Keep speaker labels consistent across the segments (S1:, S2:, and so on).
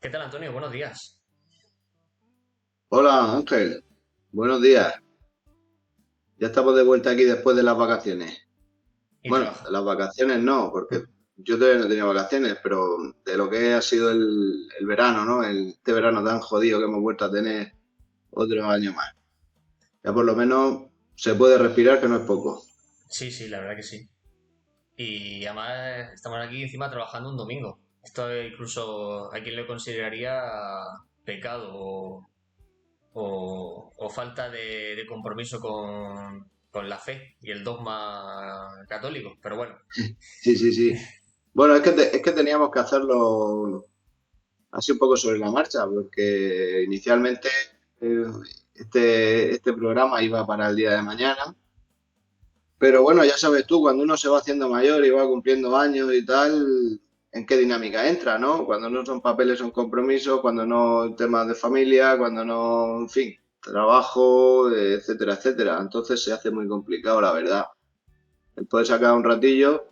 S1: ¿Qué tal, Antonio? Buenos días.
S2: Hola Ángel, buenos días. Ya estamos de vuelta aquí después de las vacaciones.
S1: Y
S2: Bueno,
S1: trabaja.
S2: de las vacaciones no, porque yo todavía no tenía vacaciones, pero de lo que ha sido el verano, ¿no? Este verano tan jodido que hemos vuelto a tener otro año más. Ya por lo menos se puede respirar, que no es poco.
S1: Sí, sí, la verdad que sí. Y además estamos aquí encima trabajando un domingo. Esto incluso hay quien lo consideraría pecado o falta de compromiso con la fe y el dogma católico. Pero bueno,
S2: Sí, sí, sí. Bueno, es que teníamos que hacerlo así un poco sobre la marcha, porque inicialmente eh, este programa iba para el día de mañana. Pero bueno, ya sabes tú, cuando uno se va haciendo mayor y va cumpliendo años y tal, ¿en qué dinámica entra, no? Cuando no son papeles, son compromisos, cuando no temas de familia, cuando no, en fin, trabajo, etcétera, etcétera. Entonces se hace muy complicado, la verdad. El poder sacar un ratillo.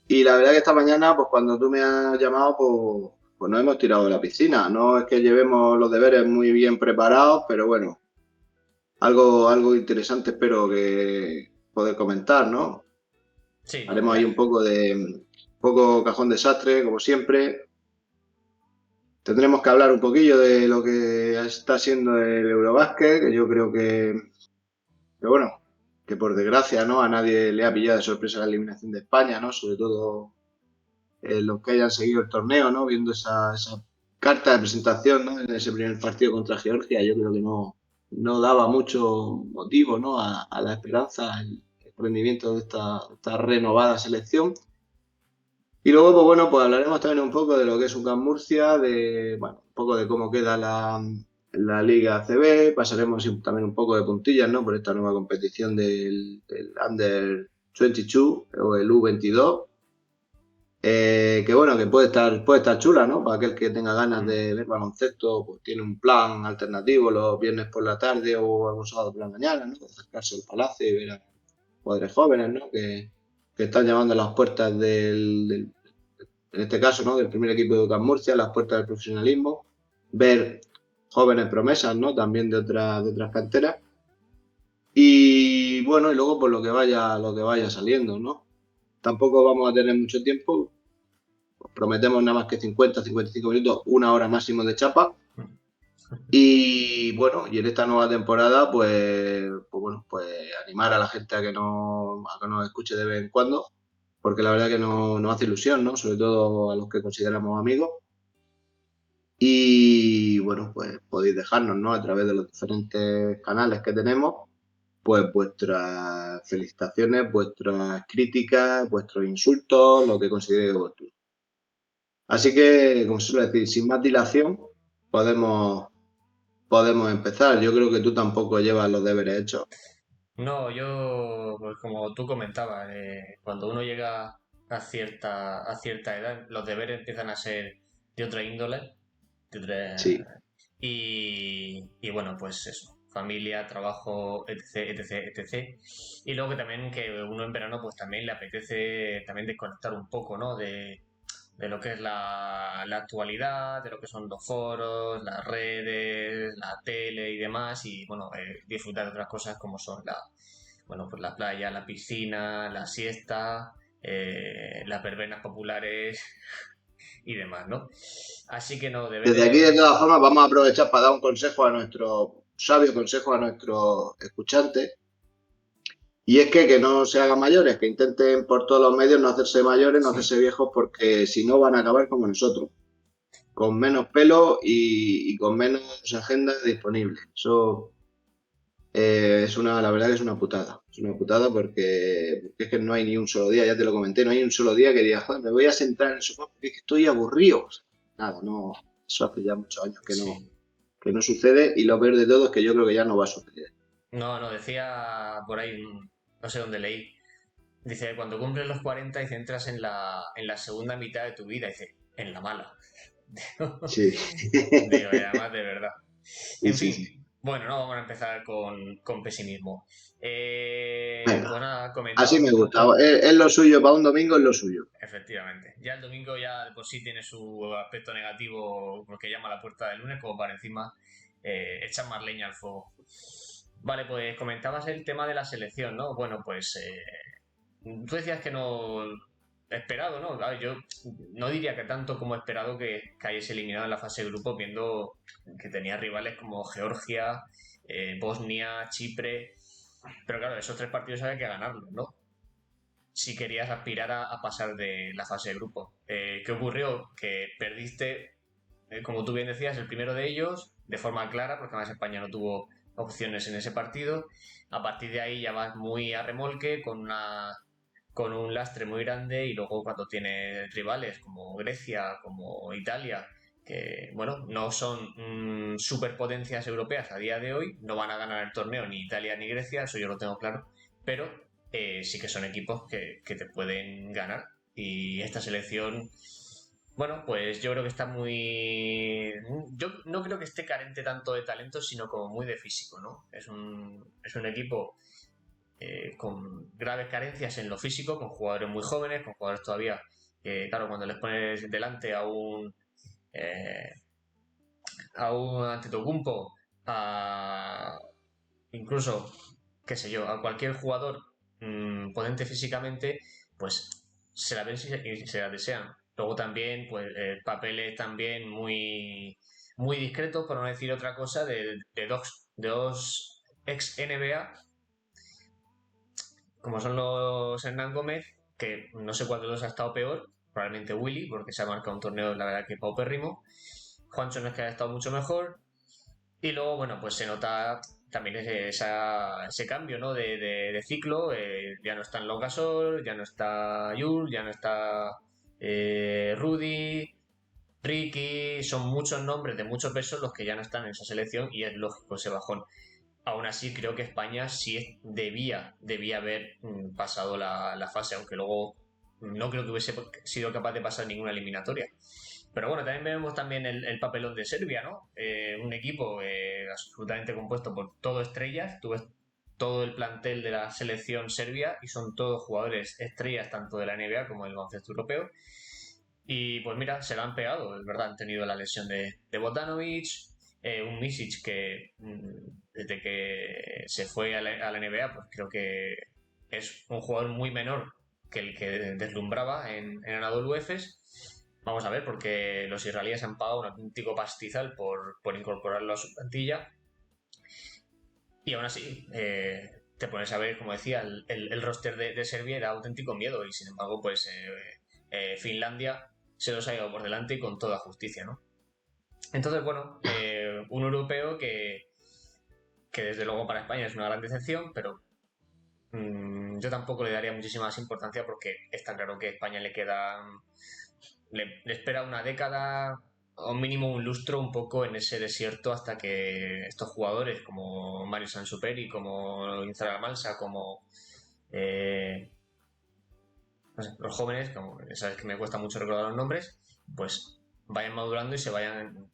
S2: Y la verdad que esta mañana, pues cuando tú me has llamado, pues nos hemos tirado de la piscina. No es que llevemos los deberes muy bien preparados, pero bueno, algo interesante espero que poder comentar, ¿no?
S1: sí, no,
S2: Haremos ahí un poco cajón desastre, como siempre. Tendremos que hablar un poquillo de lo que está siendo el Eurobásquet, que yo creo que bueno, que por desgracia, ¿no? A nadie le ha pillado de sorpresa la eliminación de España, ¿no? Sobre todo los que hayan seguido el torneo, ¿no? Viendo esa carta de presentación, ¿no? En ese primer partido contra Georgia, yo creo que no daba mucho motivo, ¿no? A la esperanza, el rendimiento de esta renovada selección. Y luego, pues bueno, pues hablaremos también un poco de lo que es UCAM Murcia, de, bueno, un poco de cómo queda la Liga ACB, pasaremos también un poco de puntillas, ¿no? Por esta nueva competición del Under 22 o el U22, que bueno, que puede estar chula, ¿no? Para aquel que tenga ganas
S1: mm,
S2: de ver baloncesto, pues tiene un plan alternativo los viernes por la tarde o algún sábado por la mañana, ¿no? Acercarse al Palacio y ver a jugadores jóvenes, ¿no? Que están llamando a las puertas en este caso, ¿no? Del primer equipo de UCAM Murcia, las puertas del profesionalismo, ver jóvenes promesas, ¿no? También de otras canteras. Y bueno, y luego por lo que vaya saliendo, ¿no? Tampoco vamos a tener mucho tiempo, prometemos nada más que 50-55 minutos, una hora máximo de chapa.
S1: mm.
S2: Y bueno, y en esta nueva temporada, pues bueno, pues animar a la gente a que nos escuche de vez en cuando, porque la verdad que nos hace ilusión, ¿no? Sobre todo a los que consideramos amigos. Y bueno, pues podéis dejarnos, ¿no? A través de los diferentes canales que tenemos, pues vuestras felicitaciones, vuestras críticas, vuestros insultos, lo que consideréis oportuno. Así que, como se suele decir, sin más dilación, podemos, podemos empezar. Yo creo que tú tampoco llevas los deberes hechos.
S1: No, yo, pues como tú comentabas, cuando uno llega a cierta edad, los deberes empiezan a ser de otra índole.
S2: Sí,
S1: Y bueno, pues eso, familia, trabajo, etc, etc, etc. Y luego que también que uno en verano pues también le apetece también desconectar un poco, ¿no? De lo que es la actualidad, de lo que son los foros, las redes, la tele y demás, y bueno, disfrutar de otras cosas como son bueno, pues la playa, la piscina, la siesta, las verbenas populares y demás, ¿no? Así que no,
S2: desde aquí, de todas
S1: deberes.
S2: formas, vamos a aprovechar para dar un consejo a nuestro sabio consejo a nuestros escuchantes. Y es que no se hagan mayores, que intenten por todos los medios no hacerse mayores, no hacerse viejos, porque si no van a acabar como nosotros, con menos pelo y con menos agenda disponible. Eso la verdad que es una putada. Es una putada porque es que no hay ni un solo día, ya te lo comenté, no hay un solo día que diga, joder, me voy a sentar en el sofá porque es que estoy aburrido. O sea, nada, no, eso hace ya muchos años
S1: Sí.
S2: que no sucede y lo peor de todo es que yo creo que ya no va a suceder.
S1: No, no, decía por ahí, no sé dónde leí. Dice, cuando cumples los 40 y entras en la segunda mitad de tu vida, dice, en la mala.
S2: Sí,
S1: Digo, y además de verdad.
S2: sí,
S1: En
S2: sí,
S1: fin,
S2: sí.
S1: Bueno, no vamos a empezar con pesimismo.
S2: Venga,
S1: Pues nada,
S2: así
S1: comentabas
S2: me
S1: un
S2: gusta.
S1: poco.
S2: Es lo suyo, para un domingo es lo suyo.
S1: Efectivamente. Ya el domingo ya de por sí tiene su aspecto negativo porque llama a la puerta del lunes, como para encima echar más leña al fuego. Vale, pues comentabas el tema de la selección, ¿no? Bueno, pues tú decías que no esperado, ¿no? A ver, yo no diría que tanto como esperado que hayas eliminado en la fase de grupo, viendo que tenía rivales como Georgia, Bosnia, Chipre. Pero claro, esos tres partidos había que ganarlos, ¿no? Si querías aspirar a pasar de la fase de grupo. ¿Qué ocurrió? Que perdiste, como tú bien decías, el primero de ellos de forma clara, porque además España no tuvo opciones en ese partido. A partir de ahí ya vas muy a remolque con un lastre muy grande y luego cuando tienes rivales como Grecia, como Italia, que bueno, no son superpotencias europeas a día de hoy, no van a ganar el torneo ni Italia ni Grecia, eso yo lo tengo claro, pero sí que son equipos que te pueden ganar. Y esta selección, bueno, pues yo creo que está muy... Yo no creo que esté carente tanto de talento, sino como muy de físico, ¿no? Es un equipo con graves carencias en lo físico, con jugadores muy jóvenes, con jugadores todavía que, claro, cuando les pones delante eh, a un Antetokounmpo, a incluso, qué sé yo, a cualquier jugador potente físicamente, pues se la ven y se la desean. Luego también, pues, papeles también muy discretos, por no decir otra cosa, de dos ex NBA como son los Hernán Gómez, que no sé cuál de los ha estado peor, probablemente Willy, porque se ha marcado un torneo, la verdad, que paupérrimo. Juancho no es que haya estado mucho mejor. Y luego, bueno, pues se nota también ese cambio, ¿no? de ciclo. Ya no están Los Gasol, ya no está Yul, ya no está Rudy, Ricky. Son muchos nombres de muchos pesos los que ya no están en esa selección y es lógico ese bajón. Aún así, creo que España sí debía haber pasado la fase, aunque luego no creo que hubiese sido capaz de pasar ninguna eliminatoria. Pero bueno, también vemos también el papelón de Serbia, ¿no? Un equipo absolutamente compuesto por todo estrellas. Tú ves todo el plantel de la selección serbia y son todos jugadores estrellas tanto de la NBA como del baloncesto europeo. Y pues mira, se la han pegado, es verdad, han tenido la lesión de Bogdanovic, un Misic que desde que se fue a la NBA, pues creo que es un jugador muy menor que el que deslumbraba en Anadolu Efes. Vamos a ver, porque los israelíes han pagado un auténtico pastizal por incorporarlo a su plantilla y aún así te pones a ver, como decía, el roster de Serbia era auténtico miedo y sin embargo, pues Finlandia se los ha ido por delante y con toda justicia, ¿no? Entonces, bueno, un europeo que desde luego para España es una gran decepción, pero yo tampoco le daría muchísima más importancia porque está claro que a España le espera una década o mínimo un lustro un poco en ese desierto hasta que estos jugadores como Mario Sansuperi, como Inzaghi Malsa, como eh, no sé, los jóvenes, como sabes que me cuesta mucho recordar los nombres, pues vayan madurando y se vayan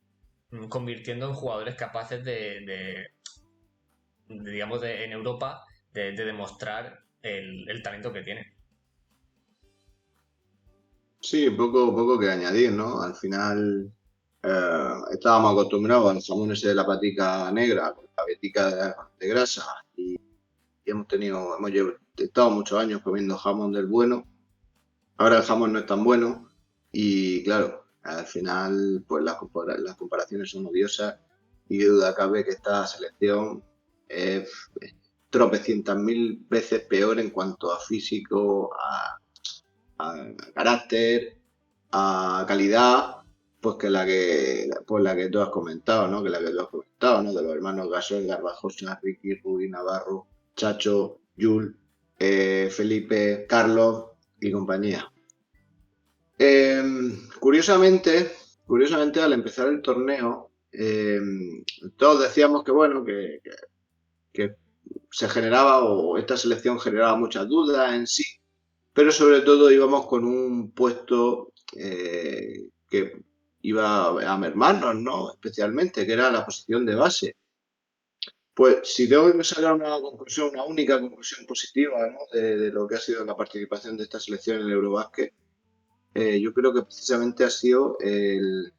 S1: convirtiendo en jugadores capaces digamos, en Europa, de demostrar el talento que tienen.
S2: Sí, poco que añadir, ¿no? Al final estábamos acostumbrados a los jamones de la patica negra, con la vetica de grasa, y estado muchos años comiendo jamón del bueno. Ahora el jamón no es tan bueno y claro, al final pues las comparaciones son odiosas y qué duda cabe que esta selección es tropecientas mil veces peor en cuanto a físico, a carácter, a calidad, pues la que tú has comentado, ¿no? Que la que tú has comentado, ¿no? De los hermanos Gasol, Garbajosa, Ricky, Rubí, Navarro, Chacho, Yul, Felipe, Carlos y compañía. Eh, curiosamente, curiosamente, al empezar el torneo, todos decíamos que bueno, que se generaba o esta selección generaba muchas dudas en sí, pero sobre todo íbamos con un puesto que iba a mermarnos, ¿no? Especialmente, que era la posición de base. Pues si tengo que sacar una conclusión, una única conclusión positiva, ¿no? de lo que ha sido la participación de esta selección en el Eurobásquet, yo creo que precisamente ha sido en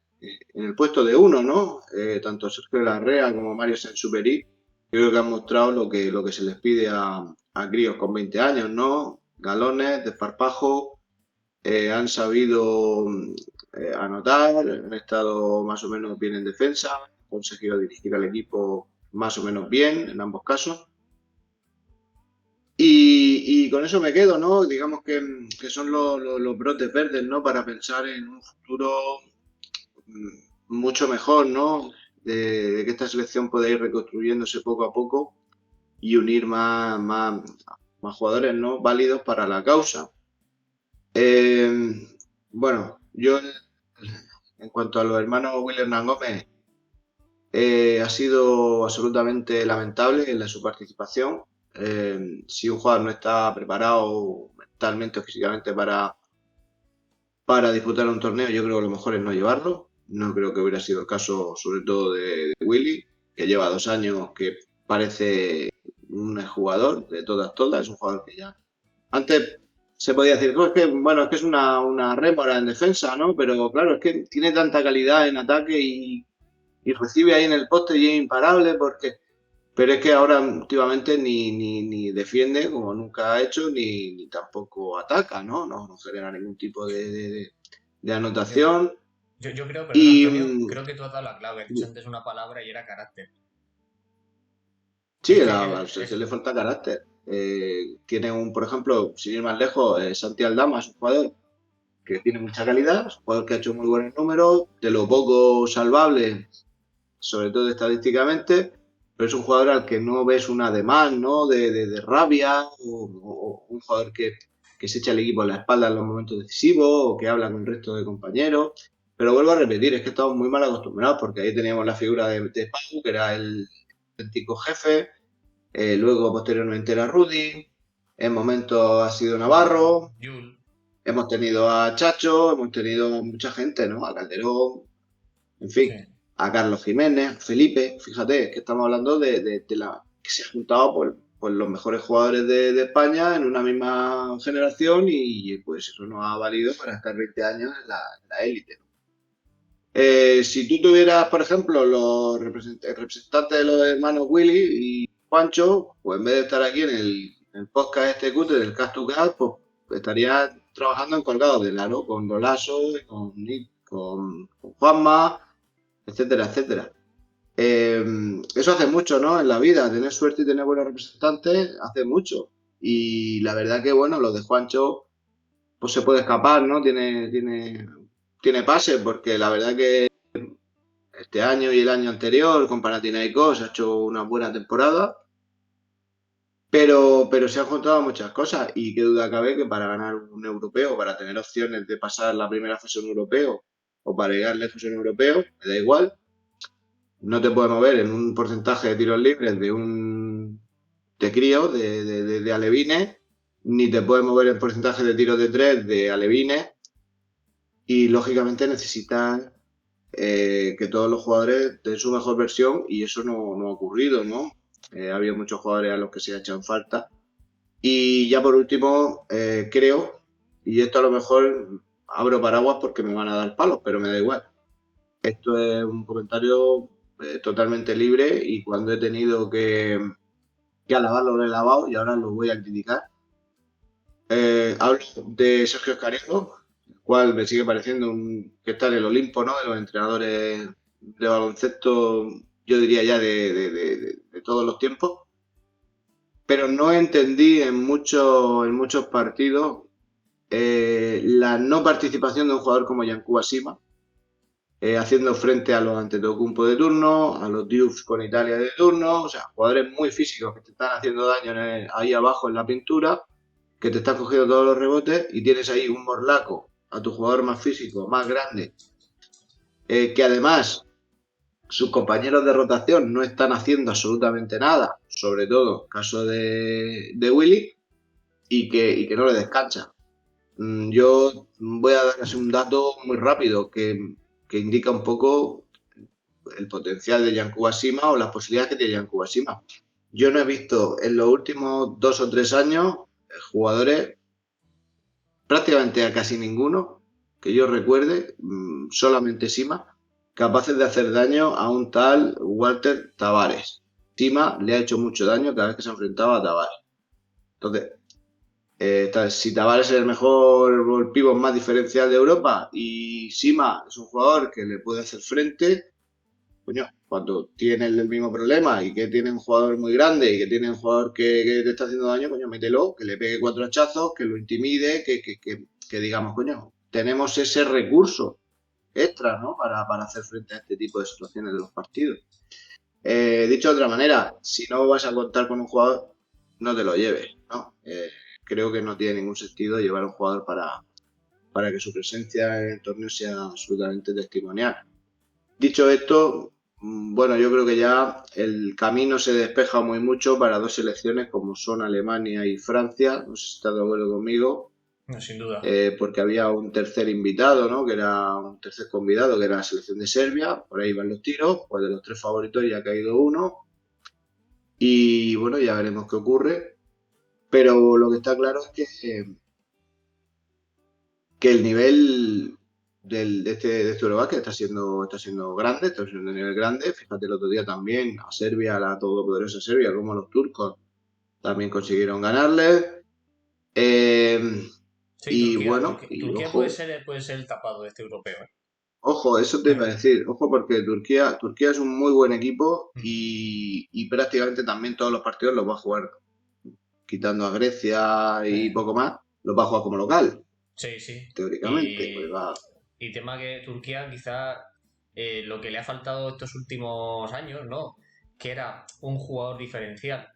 S2: el puesto de uno, ¿no? Tanto Sergio Larrea como Mario Sansuperi, yo creo que han mostrado lo que se les pide a críos con 20 años, ¿no? Galones, desparpajo, han sabido anotar, han estado más o menos bien en defensa, han conseguido dirigir al equipo más o menos bien en ambos casos. Y con eso me quedo, ¿no? Digamos que son los brotes verdes, ¿no? Para pensar en un futuro mucho mejor, ¿no? De que esta selección pueda ir reconstruyéndose poco a poco y unir más jugadores, ¿no? Válidos para la causa. Eh, bueno, yo en cuanto a los hermanos Will Hernán Gómez, ha sido absolutamente lamentable en su participación. Si un jugador no está preparado mentalmente o físicamente para disputar un torneo, yo creo que lo mejor es no llevarlo. No creo que hubiera sido el caso, sobre todo de Willy, que lleva 2 años que parece un jugador de todas, es un jugador que ya. Antes se podía decir, "Oh, es que, bueno, es que es una rémora en defensa, ¿no? Pero claro, es que tiene tanta calidad en ataque y recibe ahí en el poste y es imparable porque. Pero es que ahora últimamente ni defiende como nunca ha hecho, ni tampoco ataca, ¿no? No genera ningún tipo de
S1: Yo,
S2: anotación.
S1: yo creo, perdón,
S2: Y
S1: Antonio, creo que tú has dado la clave. Has dicho antes una palabra y era carácter.
S2: sí,
S1: Es que
S2: se le falta carácter. Tiene por ejemplo, sin ir más lejos, Santi Aldama es un jugador que tiene mucha calidad, es un jugador que ha hecho muy buenos números, de lo poco salvable, sobre todo estadísticamente, pero es un jugador al que no ves un ademán, ¿no? De rabia, o un jugador que se echa el equipo a la espalda en los momentos decisivos, o que habla con el resto de compañeros. Pero vuelvo a repetir, es que estamos muy mal acostumbrados, porque ahí teníamos la figura de Pau, que era el auténtico jefe, luego posteriormente era Rudy, en momentos ha sido Navarro,
S1: Yul,
S2: hemos tenido a Chacho, hemos tenido mucha gente, ¿no? A Calderón, en fin,
S1: sí.
S2: a Carlos Jiménez, Felipe, fíjate, es que estamos hablando de la que se ha juntado por los mejores jugadores de España en una misma generación y pues eso nos ha valido para estar 20 años en la élite. Si tú tuvieras, por ejemplo, los representantes de los hermanos Willy y Juancho, pues en vez de estar aquí en el podcast este cute del Cast to Cast, pues estarías trabajando en Colgados del Aro, con Dolaso, con Nick, con Juanma, etcétera, etcétera. Eso hace mucho, ¿no? En la vida, tener suerte y tener buenos representantes hace mucho. Y la verdad que, bueno, lo de Juancho, pues se puede escapar, ¿no? Tiene pase, porque la verdad que este año y el año anterior con Panathinaikos ha hecho una buena temporada, pero se han juntado muchas cosas y qué duda cabe que para ganar un europeo, para tener opciones de pasar la primera fase en un europeo o para llegar lejos en un europeo, me da igual, no te puedes mover en un porcentaje de tiros libres de crío, de alevines, ni te puedes mover en porcentaje de tiros de tres de alevines y lógicamente necesitas que todos los jugadores den su mejor versión y eso no ha ocurrido, ¿no? Ha habido muchos jugadores a los que se ha echado falta. Y ya por último, creo, y esto a lo mejor abro paraguas porque me van a dar palos, pero me da igual. Esto es un comentario totalmente libre y cuando he tenido que alabarlo lo he lavado y ahora lo voy a criticar. Hablo de Sergio Escariolo, el cual me sigue pareciendo que está en el Olimpo, ¿no? De los entrenadores de baloncesto, yo diría ya de todos los tiempos. Pero no entendí en muchos partidos la no participación de un jugador como Yankuba Sima, haciendo frente a los Antetokounmpo de turno, a los Diouf con Italia de turno, o sea, jugadores muy físicos que te están haciendo daño ahí abajo en la pintura, que te están cogiendo todos los rebotes y tienes ahí un morlaco a tu jugador más físico, más grande, que además sus compañeros de rotación no están haciendo absolutamente nada, sobre todo caso de Willy, y que no le descansa. Yo voy a dar así un dato muy rápido que indica un poco el potencial de Yankuba Sima o las posibilidades que tiene Yankuba Sima. Yo no he visto en los últimos 2 o 3 años jugadores, prácticamente a casi ninguno, que yo recuerde, solamente Sima, capaces de hacer daño a un tal Walter Tavares. Sima le ha hecho mucho daño cada vez que se ha enfrentado a Tavares. Entonces, si Tavares es el mejor el pívot más diferencial de Europa y Sima es un jugador que le puede hacer frente, coño, cuando tienes el mismo problema y que tiene un jugador muy grande y que tiene un jugador que te está haciendo daño, coño, mételo, que le pegue 4 hachazos, que lo intimide, que digamos, coño, tenemos ese recurso extra, ¿no? Para hacer frente a este tipo de situaciones de los partidos. Dicho de otra manera, si no vas a contar con un jugador, no te lo lleves, ¿no? Creo que no tiene ningún sentido llevar a un jugador para que su presencia en el torneo sea absolutamente testimonial. Dicho esto, bueno, yo creo que ya el camino se despeja muy mucho para dos selecciones como son Alemania y Francia. No sé si estás de acuerdo conmigo,
S1: No, sin duda.
S2: porque había un tercer invitado, ¿no? Que era un tercer convidado, que era la selección de Serbia. Por ahí van los tiros, pues de los 3 favoritos ya ha caído uno. Y bueno, ya veremos qué ocurre. Pero lo que está claro es que el nivel de este Eurobasket está siendo grande, está siendo un nivel grande. Fíjate el otro día también a Serbia, a la todopoderosa Serbia, como los turcos también consiguieron ganarle.
S1: Sí,
S2: Y
S1: Turquía,
S2: bueno,
S1: Turquía,
S2: y
S1: Turquía
S2: ojo,
S1: puede ser el tapado de este europeo, ¿eh?
S2: ojo, eso te iba a decir, ojo porque Turquía es un muy buen equipo y prácticamente también todos los partidos los va a jugar, quitando a Grecia y
S1: Eh,
S2: poco más, los va a jugar como local,
S1: sí, sí.
S2: teóricamente, pues
S1: Y,
S2: va.
S1: y tema que Turquía quizá lo que le ha faltado estos últimos años, ¿no? Que era un jugador diferencial,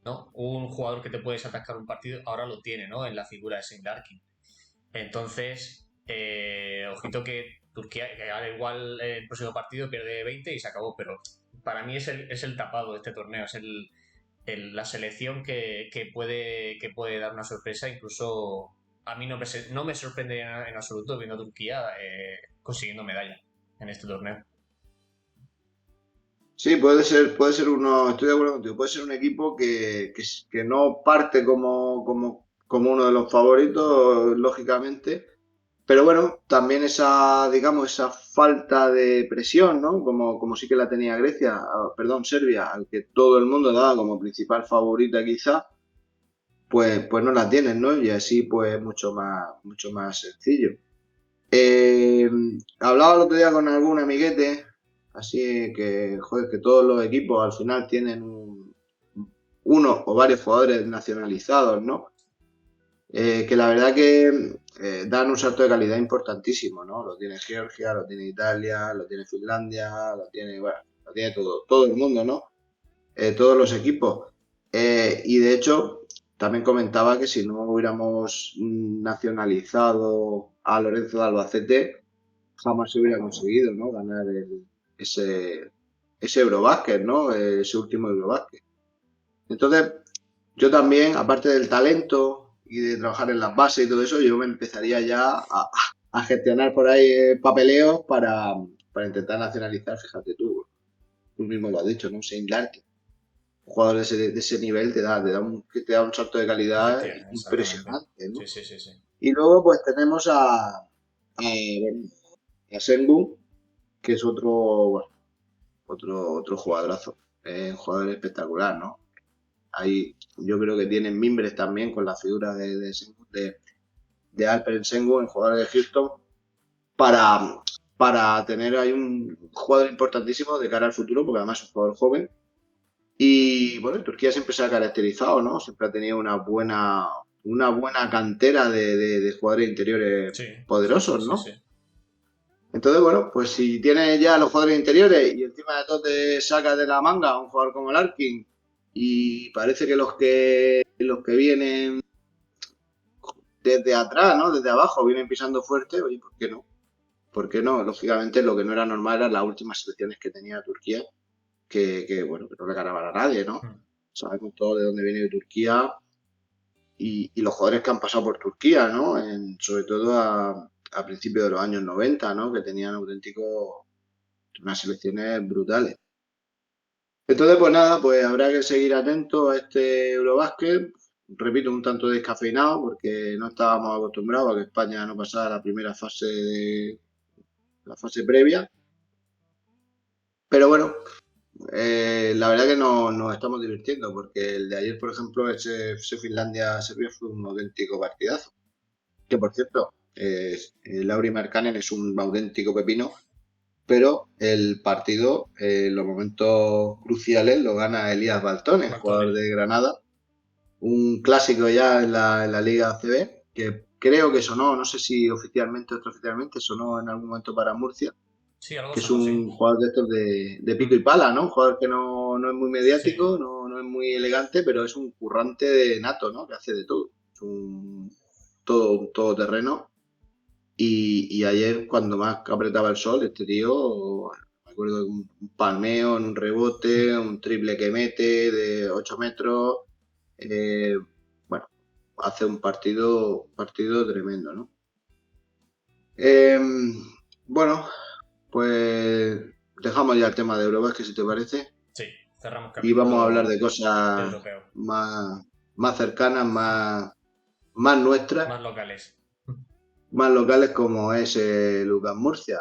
S1: ¿no? Un jugador que te puedes atacar un partido, ahora lo tiene, ¿no? En la figura de Shane Larkin. Entonces, ojito que Turquía, que ahora igual el próximo partido pierde 20 y se acabó, pero para mí es el tapado de este torneo, es la selección que puede dar una sorpresa, incluso a mí no me sorprendería en absoluto viendo a Turquía consiguiendo medalla en este torneo.
S2: Sí, puede ser uno, estoy de acuerdo contigo, puede ser un equipo que no parte como uno de los favoritos, lógicamente, pero bueno, también esa, digamos, esa falta de presión, ¿no? Como sí que la tenía Grecia, perdón, Serbia, al que todo el mundo daba como principal favorita quizá, pues no la tienen, ¿no? Y así pues mucho más sencillo. Eh, Hablaba el otro día con algún amiguete, así que, joder, que todos los equipos al final tienen uno o varios jugadores nacionalizados, ¿no? Que la verdad que dan un salto de calidad importantísimo, ¿no? Lo tiene Georgia, lo tiene Italia, lo tiene Finlandia, bueno, lo tiene todo el mundo, ¿no? Todos los equipos. Y de hecho, también comentaba que si no hubiéramos nacionalizado a Lorenzo de Albacete, jamás se hubiera conseguido, ¿no? Ganar ese Eurobásquet, ¿no? Ese último Eurobásquet. Entonces, yo también, aparte del talento y de trabajar en las bases y todo eso, yo me empezaría ya a gestionar por ahí papeleos para intentar nacionalizar, fíjate tú mismo lo has dicho, ¿no? Shane Larkin. Un jugador de ese nivel te da un salto de calidad
S1: Hostia, exactamente.
S2: impresionante, ¿no?
S1: Sí, sí, sí, sí.
S2: Y luego pues tenemos bueno, a Sengun, que es otro jugadorazo, un jugador espectacular, ¿no? Ahí yo creo que tienen mimbres también con la figura de Alperen Sengun, el jugador de Houston, para, para tener ahí un jugador importantísimo de cara al futuro, porque además es un jugador joven. Y bueno, Turquía siempre se ha caracterizado, ¿no? Siempre ha tenido una buena cantera de jugadores interiores
S1: Sí, sí, sí,
S2: poderosos,
S1: sí, sí.
S2: ¿no? Entonces, bueno, pues si tienes ya los jugadores interiores y encima de todo te sacas de la manga a un jugador como Larkin y parece que los que vienen desde atrás, ¿no? Desde abajo vienen pisando fuerte, oye, ¿por qué no? ¿Por qué no? Lógicamente lo que no era normal eran las últimas selecciones que tenía Turquía, bueno, que no le ganaban a nadie, ¿no?
S1: Mm.
S2: Sabemos todo de dónde viene Turquía y los jugadores que han pasado por Turquía, ¿no? Sobre todo a principios de los años 90, ¿no? Que tenían auténticos unas selecciones brutales. Entonces, pues nada, pues habrá que seguir atento a este Eurobásquet. Repito, un tanto descafeinado porque no estábamos acostumbrados a que España no pasara la primera fase la fase previa. Pero bueno, la verdad que nos estamos divirtiendo porque el de ayer, por ejemplo, ese Finlandia-Serbia fue un auténtico partidazo. Que por cierto, Lauri Markkanen es un auténtico pepino, pero el partido, en los momentos cruciales, lo gana Elías Baltones, jugador de Granada. Un clásico ya en la Liga ACB, que creo que sonó, no sé si oficialmente o extraoficialmente, sonó en algún momento para Murcia.
S1: Sí, algo
S2: Que es
S1: sonó, sí.
S2: un jugador de estos de pico y pala, ¿no? Un jugador que no es muy mediático,
S1: Sí.
S2: no es muy elegante, pero es un currante de nato, ¿no? Que hace de todo. Es un todo terreno. Y ayer, cuando más apretaba el sol, este tío, me acuerdo de un palmeo en un rebote, un triple que mete de 8 metros. eh, bueno, hace un partido tremendo, ¿no? Bueno, pues dejamos ya el tema de Eurobasket, si te parece,
S1: Sí, cerramos
S2: y vamos a hablar
S1: capítulo
S2: de cosas
S1: europeo.
S2: más cercanas, más nuestras,
S1: Más locales.
S2: más locales, como es Lucas Murcia.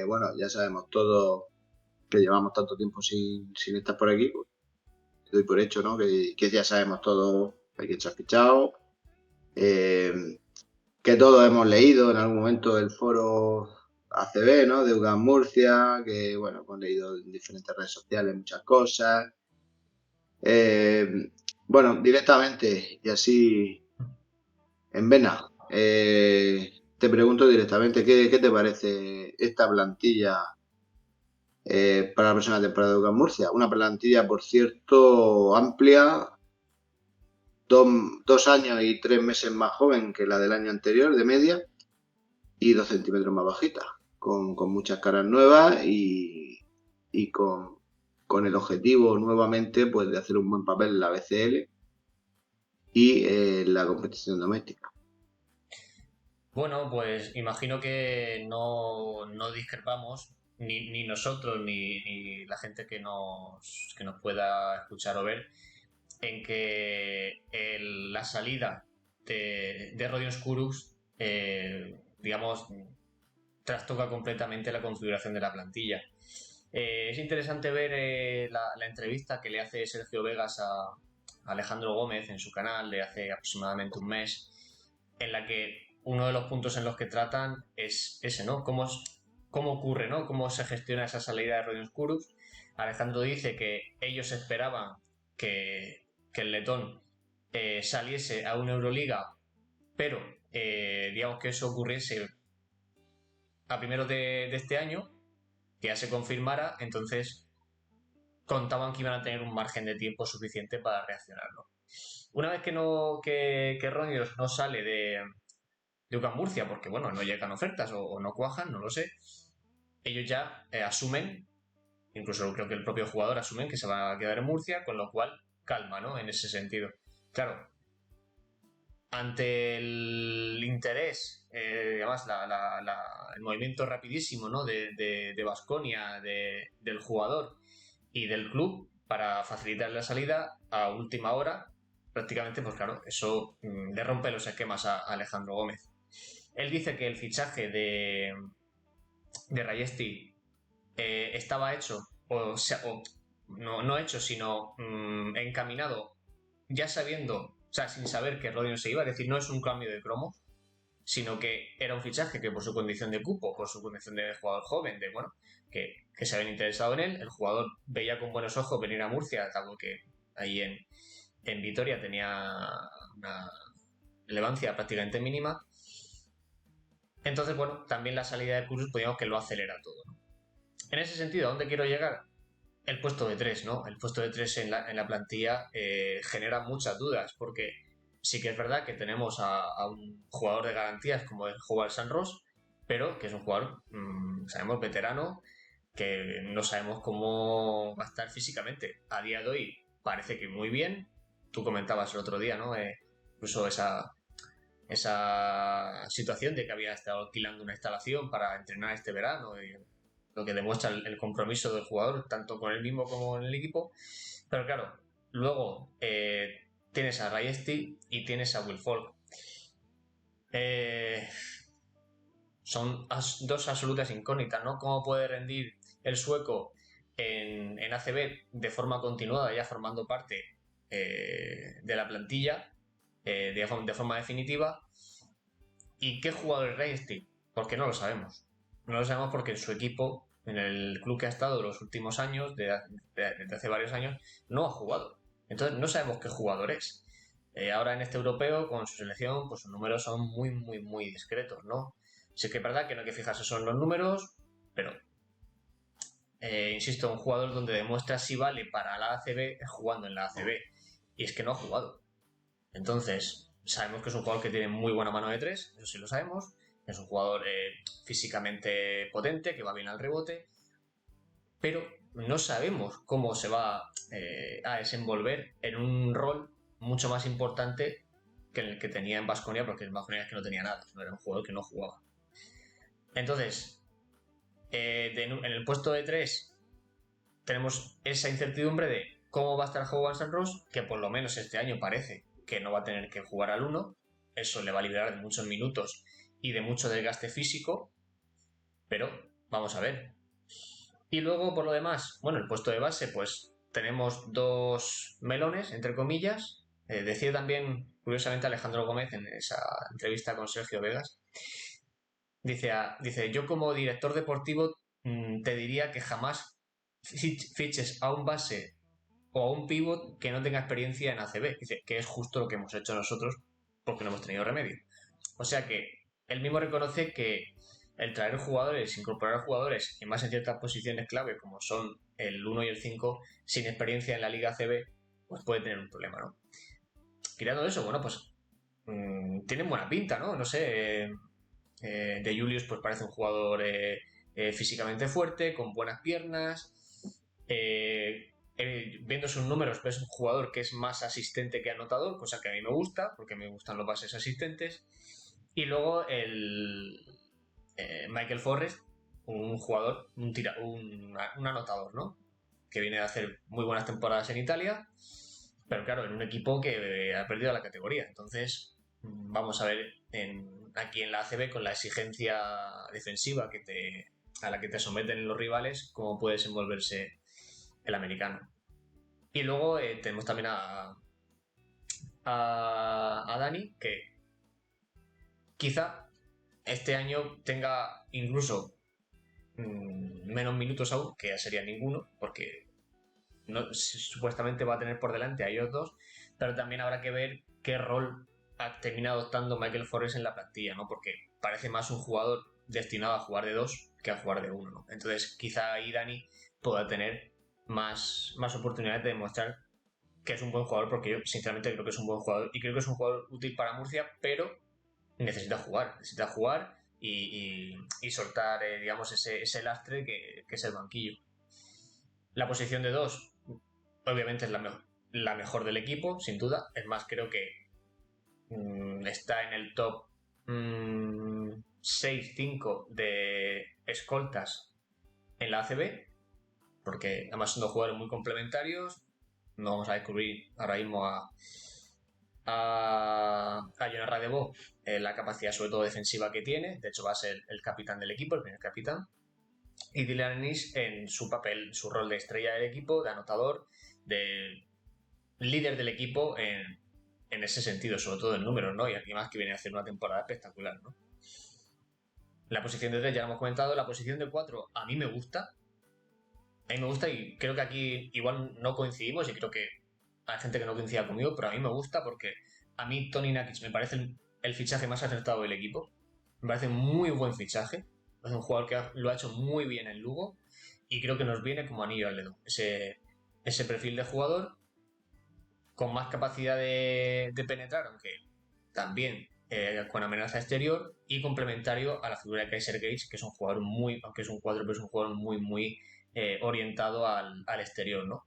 S2: Bueno, ya sabemos todos que llevamos tanto tiempo sin estar por aquí, pues, doy por hecho, ¿no? Que ya sabemos todos que hay que echar fichado, eh, que todos hemos leído en algún momento el foro ACB, ¿no? De UCAM Murcia, que bueno, hemos leído en diferentes redes sociales muchas cosas. Eh, bueno, directamente y así en vena, te pregunto directamente, ¿qué te parece esta plantilla para la próxima temporada de UCAM Murcia? Una plantilla, por cierto, amplia, 2 años y 3 meses más joven que la del año anterior, de media, y 2 centímetros más bajita, con muchas caras nuevas y con el objetivo nuevamente pues, de hacer un buen papel en la BCL y en la competición doméstica.
S1: Bueno, pues imagino que no discrepamos, ni nosotros, ni la gente que nos pueda escuchar o ver, en que la salida de Rodion Skurux, digamos, trastoca completamente la configuración de la plantilla. Es interesante ver la entrevista que le hace Sergio Vegas a Alejandro Gómez en su canal de hace aproximadamente un mes, en la que uno de los puntos en los que tratan es ese, ¿no? Cómo ocurre, ¿no? Cómo se gestiona esa salida de Rodion Skurux. Alejandro dice que ellos esperaban que el letón saliese a una Euroliga, pero digamos que eso ocurriese a primeros de este año, que ya se confirmara, entonces contaban que iban a tener un margen de tiempo suficiente para reaccionarlo. Una vez que Ronios no sale de UCAM Murcia, porque bueno, no llegan ofertas o no cuajan, no lo sé, ellos ya asumen, incluso creo que el propio jugador asumen que se va a quedar en Murcia, con lo cual calma, ¿no? En ese sentido. Claro, ante el interés, además el movimiento rapidísimo, ¿no? de Baskonia, del jugador y del club para facilitar la salida a última hora, prácticamente, pues claro, eso le rompe los esquemas a Alejandro Gómez. Él dice que el fichaje de Rayesti estaba hecho, o no hecho, sino encaminado, ya sabiendo, o sea, sin saber que Rodion se iba, es decir, no es un cambio de cromo, sino que era un fichaje que por su condición de cupo, por su condición de jugador joven, de bueno, que se habían interesado en él, el jugador veía con buenos ojos venir a Murcia, dado que ahí en Vitoria tenía una relevancia prácticamente mínima. Entonces, bueno, también la salida de Cruz, podríamos que lo acelera todo, ¿no? En ese sentido, ¿a dónde quiero llegar? El puesto de tres, ¿no? El puesto de tres en la plantilla genera muchas dudas, porque sí que es verdad que tenemos a un jugador de garantías como el Howard Sanros, pero que es un jugador, sabemos, veterano, que no sabemos cómo va a estar físicamente. A día de hoy parece que muy bien. Tú comentabas el otro día, ¿no? Incluso esa situación de que había estado alquilando una instalación para entrenar este verano. lo que demuestra el compromiso del jugador, tanto con él mismo como en el equipo. Pero claro, luego tienes a Ray Steele y tienes a Will Folk. Eh, son dos absolutas incógnitas, ¿no? ¿Cómo puede rendir el sueco en ACB de forma continuada, ya formando parte de la plantilla de forma definitiva? ¿Y qué jugador es Ray Steele? Porque no lo sabemos. No lo sabemos porque en su equipo, en el club que ha estado los últimos años, desde hace varios años, no ha jugado. Entonces no sabemos qué jugador es. Ahora en este europeo, con su selección, pues sus números son muy, muy, muy discretos, ¿no? Sí que es verdad que no hay que fijarse solo en los números, pero insisto, un jugador donde demuestra si vale para la ACB es jugando en la ACB. Y es que no ha jugado. Entonces, sabemos que es un jugador que tiene muy buena mano de tres, eso sí lo sabemos. Es un jugador físicamente potente, que va bien al rebote, pero no sabemos cómo se va a desenvolver en un rol mucho más importante que el que tenía en Baskonia, porque en Baskonia es que no tenía nada, no era un jugador que no jugaba. Entonces, en el puesto de 3 tenemos esa incertidumbre de cómo va a estar Hogan San Ross, que por lo menos este año parece que no va a tener que jugar al 1. Eso le va a liberar de muchos minutos y de mucho desgaste físico, pero vamos a ver. Y luego, por lo demás, bueno, el puesto de base, pues tenemos dos melones, entre comillas. Decía también, curiosamente, Alejandro Gómez en esa entrevista con Sergio Vegas. Dice, yo como director deportivo te diría que jamás fiches a un base o a un pívot que no tenga experiencia en ACB. Dice que es justo lo que hemos hecho nosotros porque no hemos tenido remedio. O sea que él mismo reconoce que el traer jugadores, incorporar jugadores y más en ciertas posiciones clave como son el 1 y el 5 sin experiencia en la Liga ACB, pues puede tener un problema, ¿no? Quitando eso, bueno, pues tienen buena pinta, ¿no? No sé, de Julius pues parece un jugador físicamente fuerte, con buenas piernas. Viendo sus números, ves un jugador que es más asistente que anotador, cosa que a mí me gusta, porque me gustan los bases asistentes. Y luego el Michael Forrest, un jugador, un anotador, ¿no? Que viene a hacer muy buenas temporadas en Italia, pero claro, en un equipo que ha perdido la categoría. Entonces, vamos a ver aquí en la ACB con la exigencia defensiva a la que te someten los rivales, cómo puede desenvolverse el americano. Y luego tenemos también a Dani, que quizá este año tenga incluso menos minutos aún, que ya sería ninguno, porque supuestamente va a tener por delante a ellos dos, pero también habrá que ver qué rol ha terminado adoptando Michael Forrest en la plantilla, ¿no? Porque parece más un jugador destinado a jugar de dos que a jugar de uno, ¿no? Entonces quizá ahí Dani pueda tener más oportunidades de demostrar que es un buen jugador, porque yo sinceramente creo que es un buen jugador y creo que es un jugador útil para Murcia, pero necesita jugar y soltar, digamos, ese lastre que es el banquillo. La posición de dos, obviamente, es la mejor del equipo, sin duda. Es más, creo que está en el top 6-5 de escoltas en la ACB, porque además son dos jugadores muy complementarios. No vamos a descubrir ahora mismo a Jonas Radebo la capacidad sobre todo defensiva que tiene. De hecho va a ser el capitán del equipo, el primer capitán. Y Dylan Ennis en su papel, su rol de estrella del equipo, de anotador, de líder del equipo en ese sentido, sobre todo en números, ¿no? Y aquí más que viene a hacer una temporada espectacular, ¿no? La posición de 3 ya lo hemos comentado. La posición de 4 a mí me gusta. A mí me gusta y creo que aquí igual no coincidimos y creo que hay gente que no coincida conmigo, pero a mí me gusta porque a mí Tony Nakic me parece el fichaje más acertado del equipo. Me parece muy buen fichaje. Es un jugador que lo ha hecho muy bien en Lugo y creo que nos viene como anillo al dedo. Ese perfil de jugador con más capacidad de penetrar, aunque también con amenaza exterior y complementario a la figura de Kaiser Gates, que es un jugador muy, aunque es un 4, pero es un jugador muy, muy orientado al exterior, ¿no?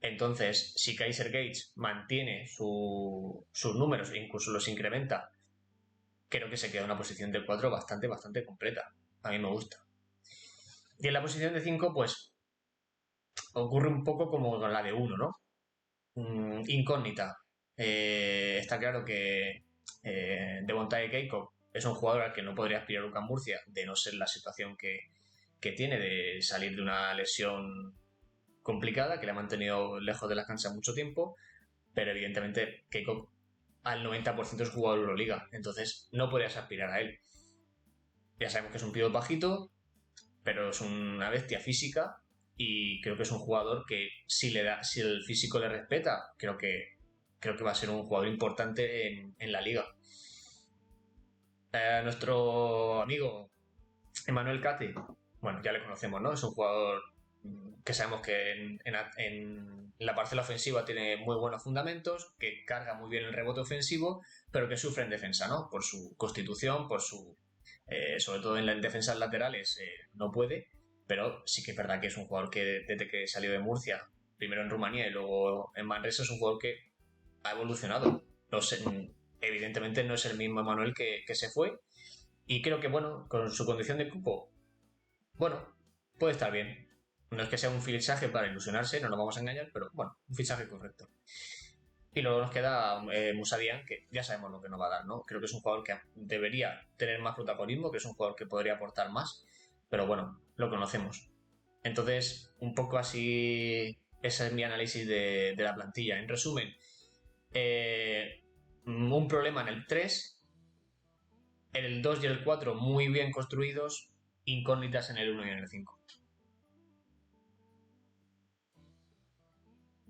S1: Entonces, si Kaiser Gates mantiene sus números e incluso los incrementa, creo que se queda una posición de 4 bastante, bastante completa. A mí me gusta. Y en la posición de 5 pues ocurre un poco como con la de uno, ¿no? Incógnita. Está claro que Devontae Keiko es un jugador al que no podría aspirar UCAM Murcia, de no ser la situación que tiene de salir de una lesión complicada que le ha mantenido lejos de las canchas mucho tiempo, pero evidentemente Keiko al 90% es jugador de Euroliga, entonces no podrías aspirar a él. Ya sabemos que es un pívot bajito, pero es una bestia física y creo que es un jugador que si el físico le respeta, creo que va a ser un jugador importante en la liga. Nuestro amigo Emmanuel Cate, bueno, ya le conocemos, ¿no? Es un jugador que sabemos que en la parcela ofensiva tiene muy buenos fundamentos, que carga muy bien el rebote ofensivo, pero que sufre en defensa, ¿no? Por su constitución, sobre todo en defensas laterales, no puede, pero sí que es verdad que es un jugador que desde que salió de Murcia, primero en Rumanía y luego en Manresa, es un jugador que ha evolucionado. No sé, evidentemente no es el mismo Manuel que se fue, y creo que, bueno, con su condición de cupo, bueno, puede estar bien. No es que sea un fichaje para ilusionarse, no nos vamos a engañar, pero bueno, un fichaje correcto. Y luego nos queda Musa Dian, que ya sabemos lo que nos va a dar, ¿no? Creo que es un jugador que debería tener más protagonismo, que es un jugador que podría aportar más, pero bueno, lo conocemos. Entonces, un poco así, ese es mi análisis de la plantilla. En resumen, un problema en el 3, en el 2 y el 4 muy bien construidos, incógnitas en el 1 y en el 5.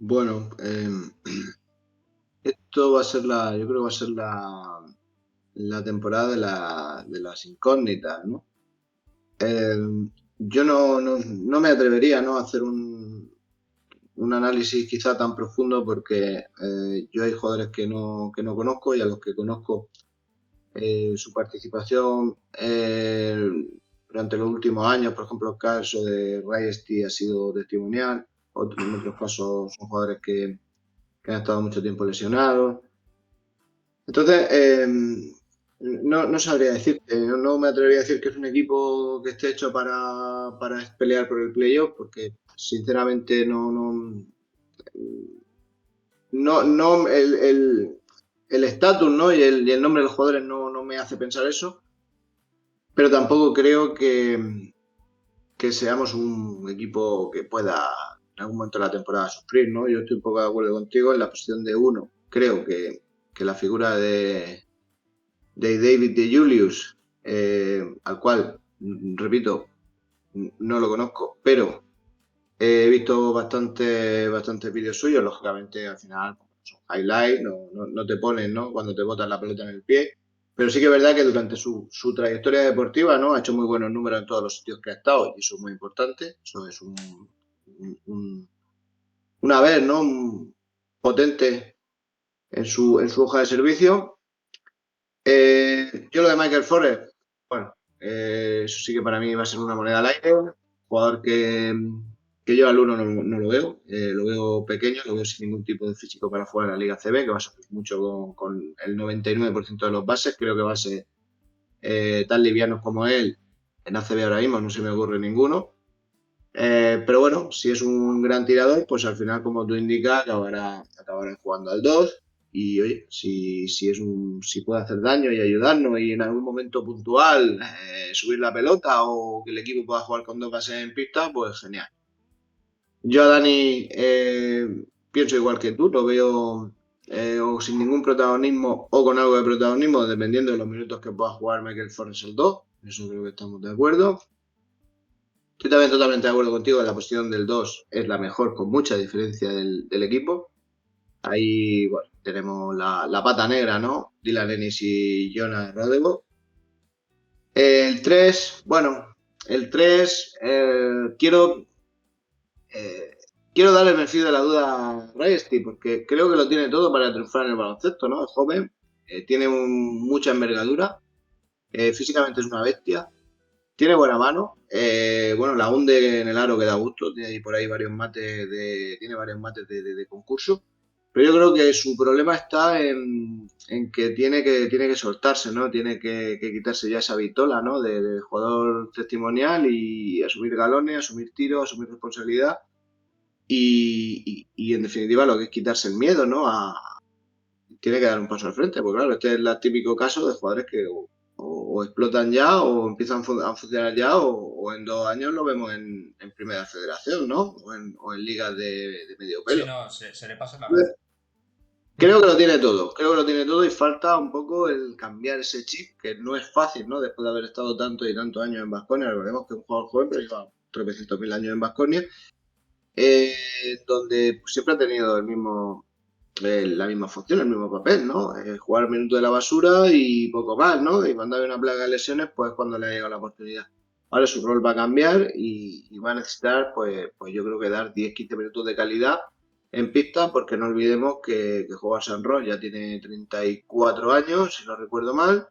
S2: Bueno, esto va a ser yo creo que va a ser la temporada de las incógnitas, ¿no? Eh, yo no me atrevería, ¿no?, a hacer un análisis quizá tan profundo porque yo hay jugadores que no conozco, y a los que conozco su participación durante los últimos años, por ejemplo, el caso de Rayesti ha sido testimonial, en otros casos son jugadores que han estado mucho tiempo lesionados. Entonces, no sabría decirte, no me atrevería a decir que es un equipo que esté hecho para pelear por el playoff, porque sinceramente no el estatus, ¿no?, y el nombre de los jugadores no me hace pensar eso, pero tampoco creo que seamos un equipo que pueda en algún momento de la temporada sufrir, ¿no? Yo estoy un poco de acuerdo contigo en la posición de uno. Creo que la figura de David de Julius, al cual, repito, no lo conozco, pero he visto bastante vídeos suyos. Lógicamente, al final son highlights, no te ponen, ¿no?, cuando te botas la pelota en el pie. Pero sí que es verdad que durante su trayectoria deportiva, ¿no?, ha hecho muy buenos números en todos los sitios que ha estado, y eso es muy importante. Eso es una vez, ¿no?, un potente en su hoja de servicio. Yo lo de Michael Forrest, bueno, eso sí que para mí va a ser una moneda al aire. Jugador que yo al uno no lo veo pequeño, lo veo sin ningún tipo de físico para jugar en la Liga CB, que va a sufrir mucho con el 99% de los bases. Creo que va a ser tan livianos como él en ACB ahora mismo, no se me ocurre ninguno. Pero bueno, si es un gran tirador, pues al final, como tú indicas, acabará jugando al 2. Y oye, si puede hacer daño y ayudarnos, y en algún momento puntual subir la pelota, o que el equipo pueda jugar con dos bases en pista, pues genial. Yo a Dani pienso igual que tú, lo veo o sin ningún protagonismo o con algo de protagonismo, dependiendo de los minutos que pueda jugar Michael Forrest el 2. Eso creo que estamos de acuerdo. Estoy también totalmente de acuerdo contigo en la posición del 2, es la mejor con mucha diferencia del equipo. Ahí, bueno, tenemos la pata negra, ¿no? Dylan Ennis y Jonas Radebo. El 3, bueno, el 3, eh, quiero darle el beneficio de la duda a Rayesti, porque creo que lo tiene todo para triunfar en el baloncesto, ¿no? Es joven, tiene mucha envergadura, físicamente es una bestia. Tiene buena mano. Bueno, la hunde en el aro que da gusto. Tiene ahí por ahí varios mates de concurso. Pero yo creo que su problema está en que tiene que soltarse, ¿no? Tiene que quitarse ya esa vitola, ¿no? De jugador testimonial y asumir galones, asumir tiros, asumir responsabilidad. Y en definitiva lo que es quitarse el miedo, ¿no? Tiene que dar un paso al frente, porque claro, este es el típico caso de jugadores que o explotan ya o empiezan a funcionar ya o en 2 años lo vemos en Primera Federación, ¿no? O en ligas de medio
S1: Sí,
S2: pelo.
S1: no, se le pasa la mano.
S2: Creo que lo tiene todo, creo que lo tiene todo y falta un poco el cambiar ese chip, que no es fácil, ¿no? Después de haber estado tantos y tantos años en Baskonia, recordemos que es un jugador joven, pero lleva 300.000 años en Baskonia, donde pues, siempre ha tenido la misma función, el mismo papel, ¿no? Jugar el minuto de la basura y poco más, ¿no? Y cuando hay una plaga de lesiones, pues cuando le ha llegado la oportunidad. Ahora su rol va a cambiar y va a necesitar, pues yo creo que dar 10-15 minutos de calidad en pista, porque no olvidemos que Juan San Ros ya tiene 34 años, si no recuerdo mal.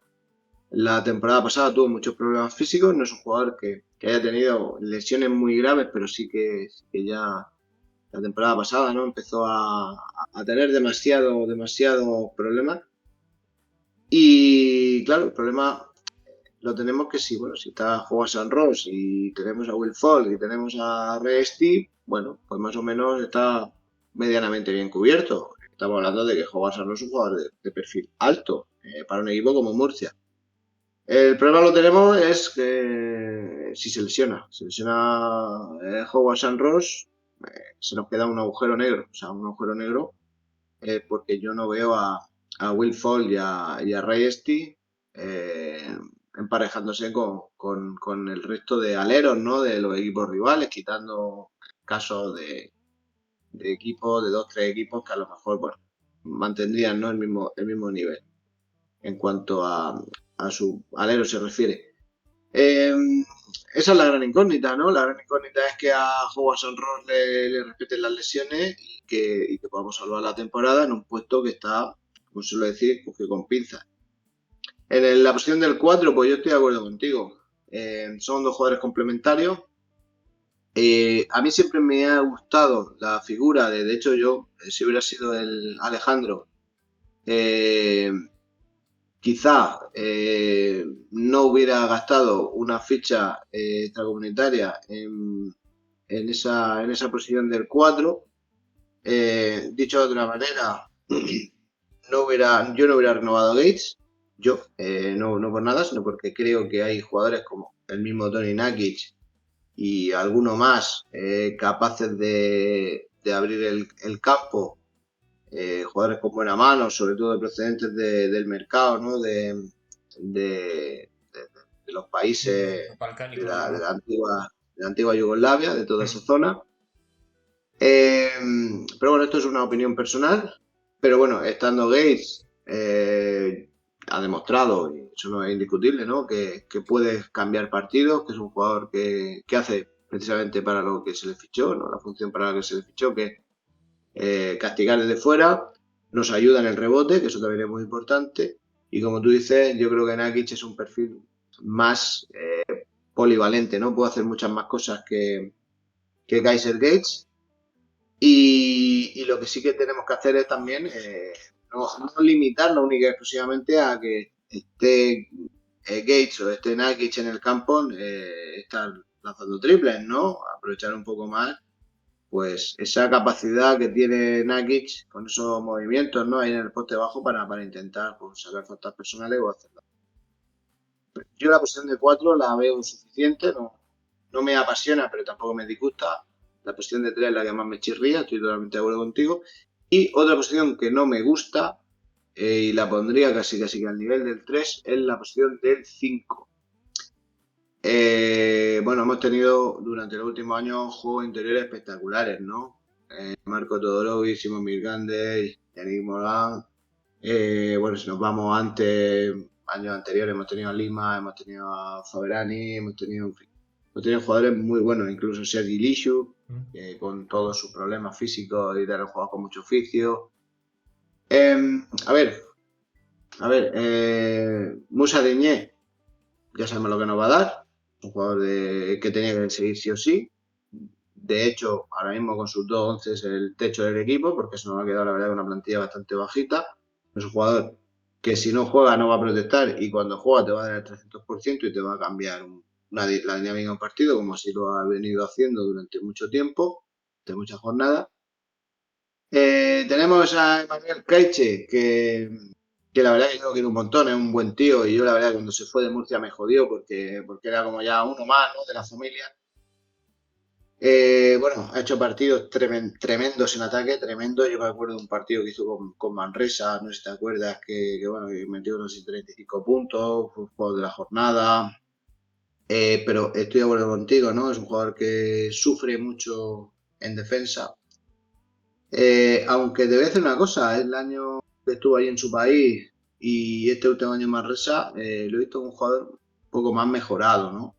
S2: La temporada pasada tuvo muchos problemas físicos, no es un jugador que haya tenido lesiones muy graves, pero sí que ya la temporada pasada, ¿no? Empezó a tener demasiado problemas. Y claro, el problema lo tenemos que si, bueno, si está Juan San Ross y tenemos a Will Folk y tenemos a Ray Steve, bueno, pues más o menos está medianamente bien cubierto. Estamos hablando de que Juan San Ross es un jugador de perfil alto para un equipo como Murcia. El problema lo tenemos es que si se lesiona Howard San Ross, se nos queda un agujero negro, o sea, un agujero negro, porque yo no veo a Will Fall y a Ray Esti emparejándose con el resto de aleros, ¿no? De los equipos rivales, quitando casos de equipos, de 2, 3 equipos que a lo mejor, bueno, mantendrían, ¿no? el mismo nivel en cuanto a su alero se refiere. Eh, Esa es la gran incógnita, ¿no? La gran incógnita es que a Howard Ross le respeten las lesiones y que podamos salvar la temporada en un puesto que está, como suelo decir, cogido con pinzas. En la posición del 4, pues yo estoy de acuerdo contigo. Son dos jugadores complementarios. A mí siempre me ha gustado la figura de hecho yo, si hubiera sido el Alejandro, eh, quizá no hubiera gastado una ficha extracomunitaria en esa posición del 4. Dicho de otra manera, yo no hubiera renovado a Gates. Yo, no por nada, sino porque creo que hay jugadores como el mismo Tony Nakic y alguno más capaces de abrir el campo, jugadores con buena mano, sobre todo procedentes del mercado, ¿no? De, de los países
S1: Los balcánicos,
S2: de
S1: lo
S2: la, de
S1: llaman.
S2: la antigua, de la antigua Yugoslavia, de toda esa
S1: Mm.
S2: zona. Pero bueno, esto es una opinión personal. Pero bueno, estando Gates, ha demostrado, y eso no es indiscutible, ¿no? Que puede cambiar partidos, que es un jugador que hace precisamente para lo que se le fichó, ¿no? La función para la que se le fichó, que castigar desde fuera, nos ayuda en el rebote, que eso también es muy importante. Y como tú dices, yo creo que Nakic es un perfil más polivalente, ¿no? Puede hacer muchas más cosas que Kaiser Gates. Y lo que sí que tenemos que hacer es también no limitarnos única y exclusivamente a que esté Gates o esté Nakic en el campo, estar lanzando triples, ¿no? Aprovechar un poco más pues esa capacidad que tiene Nakic con esos movimientos, ¿no? Ahí en el poste bajo para intentar pues, sacar faltas personales o hacerlas. Yo la posición de 4 la veo suficiente, no me apasiona, pero tampoco me disgusta. La posición de 3 es la que más me chirría, estoy totalmente de acuerdo contigo. Y otra posición que no me gusta, y la pondría casi que al nivel del 3, es la posición del 5. Bueno, hemos tenido durante los últimos años juegos interiores espectaculares, ¿no? Marco Todorovic, Simon Mirgandes, Yannick Morgan. Bueno, si nos vamos años anteriores, hemos tenido a Lima, hemos tenido a Faberani, en fin, hemos tenido jugadores muy buenos, incluso Sergi Lishu, con todos sus problemas físicos y de jugador con mucho oficio. A ver, Musa Deñé, ya sabemos lo que nos va a dar, un jugador que tenía que seguir sí o sí. De hecho, ahora mismo con sus 2-11 es el techo del equipo, porque eso nos ha quedado, la verdad, una plantilla bastante bajita. Es un jugador que si no juega no va a protestar y cuando juega te va a dar el 300% y te va a cambiar la dinámica de un partido, como así lo ha venido haciendo durante mucho tiempo, de muchas jornadas. Tenemos a Emanuel Caiche, que la verdad que yo lo quiero un montón, es un buen tío y yo la verdad cuando se fue de Murcia me jodió porque era como ya uno más, ¿no?, de la familia. Bueno, ha hecho partidos tremendos en ataque, tremendo. Yo me acuerdo de un partido que hizo con Manresa, no sé si te acuerdas, bueno, que metió unos 35 puntos, fue un jugador de la jornada. Pero estoy de acuerdo contigo, ¿no? Es un jugador que sufre mucho en defensa. Aunque te voy a decir una cosa, el año que estuvo ahí en su país y este último año en Manresa, lo he visto como un jugador un poco más mejorado, ¿no?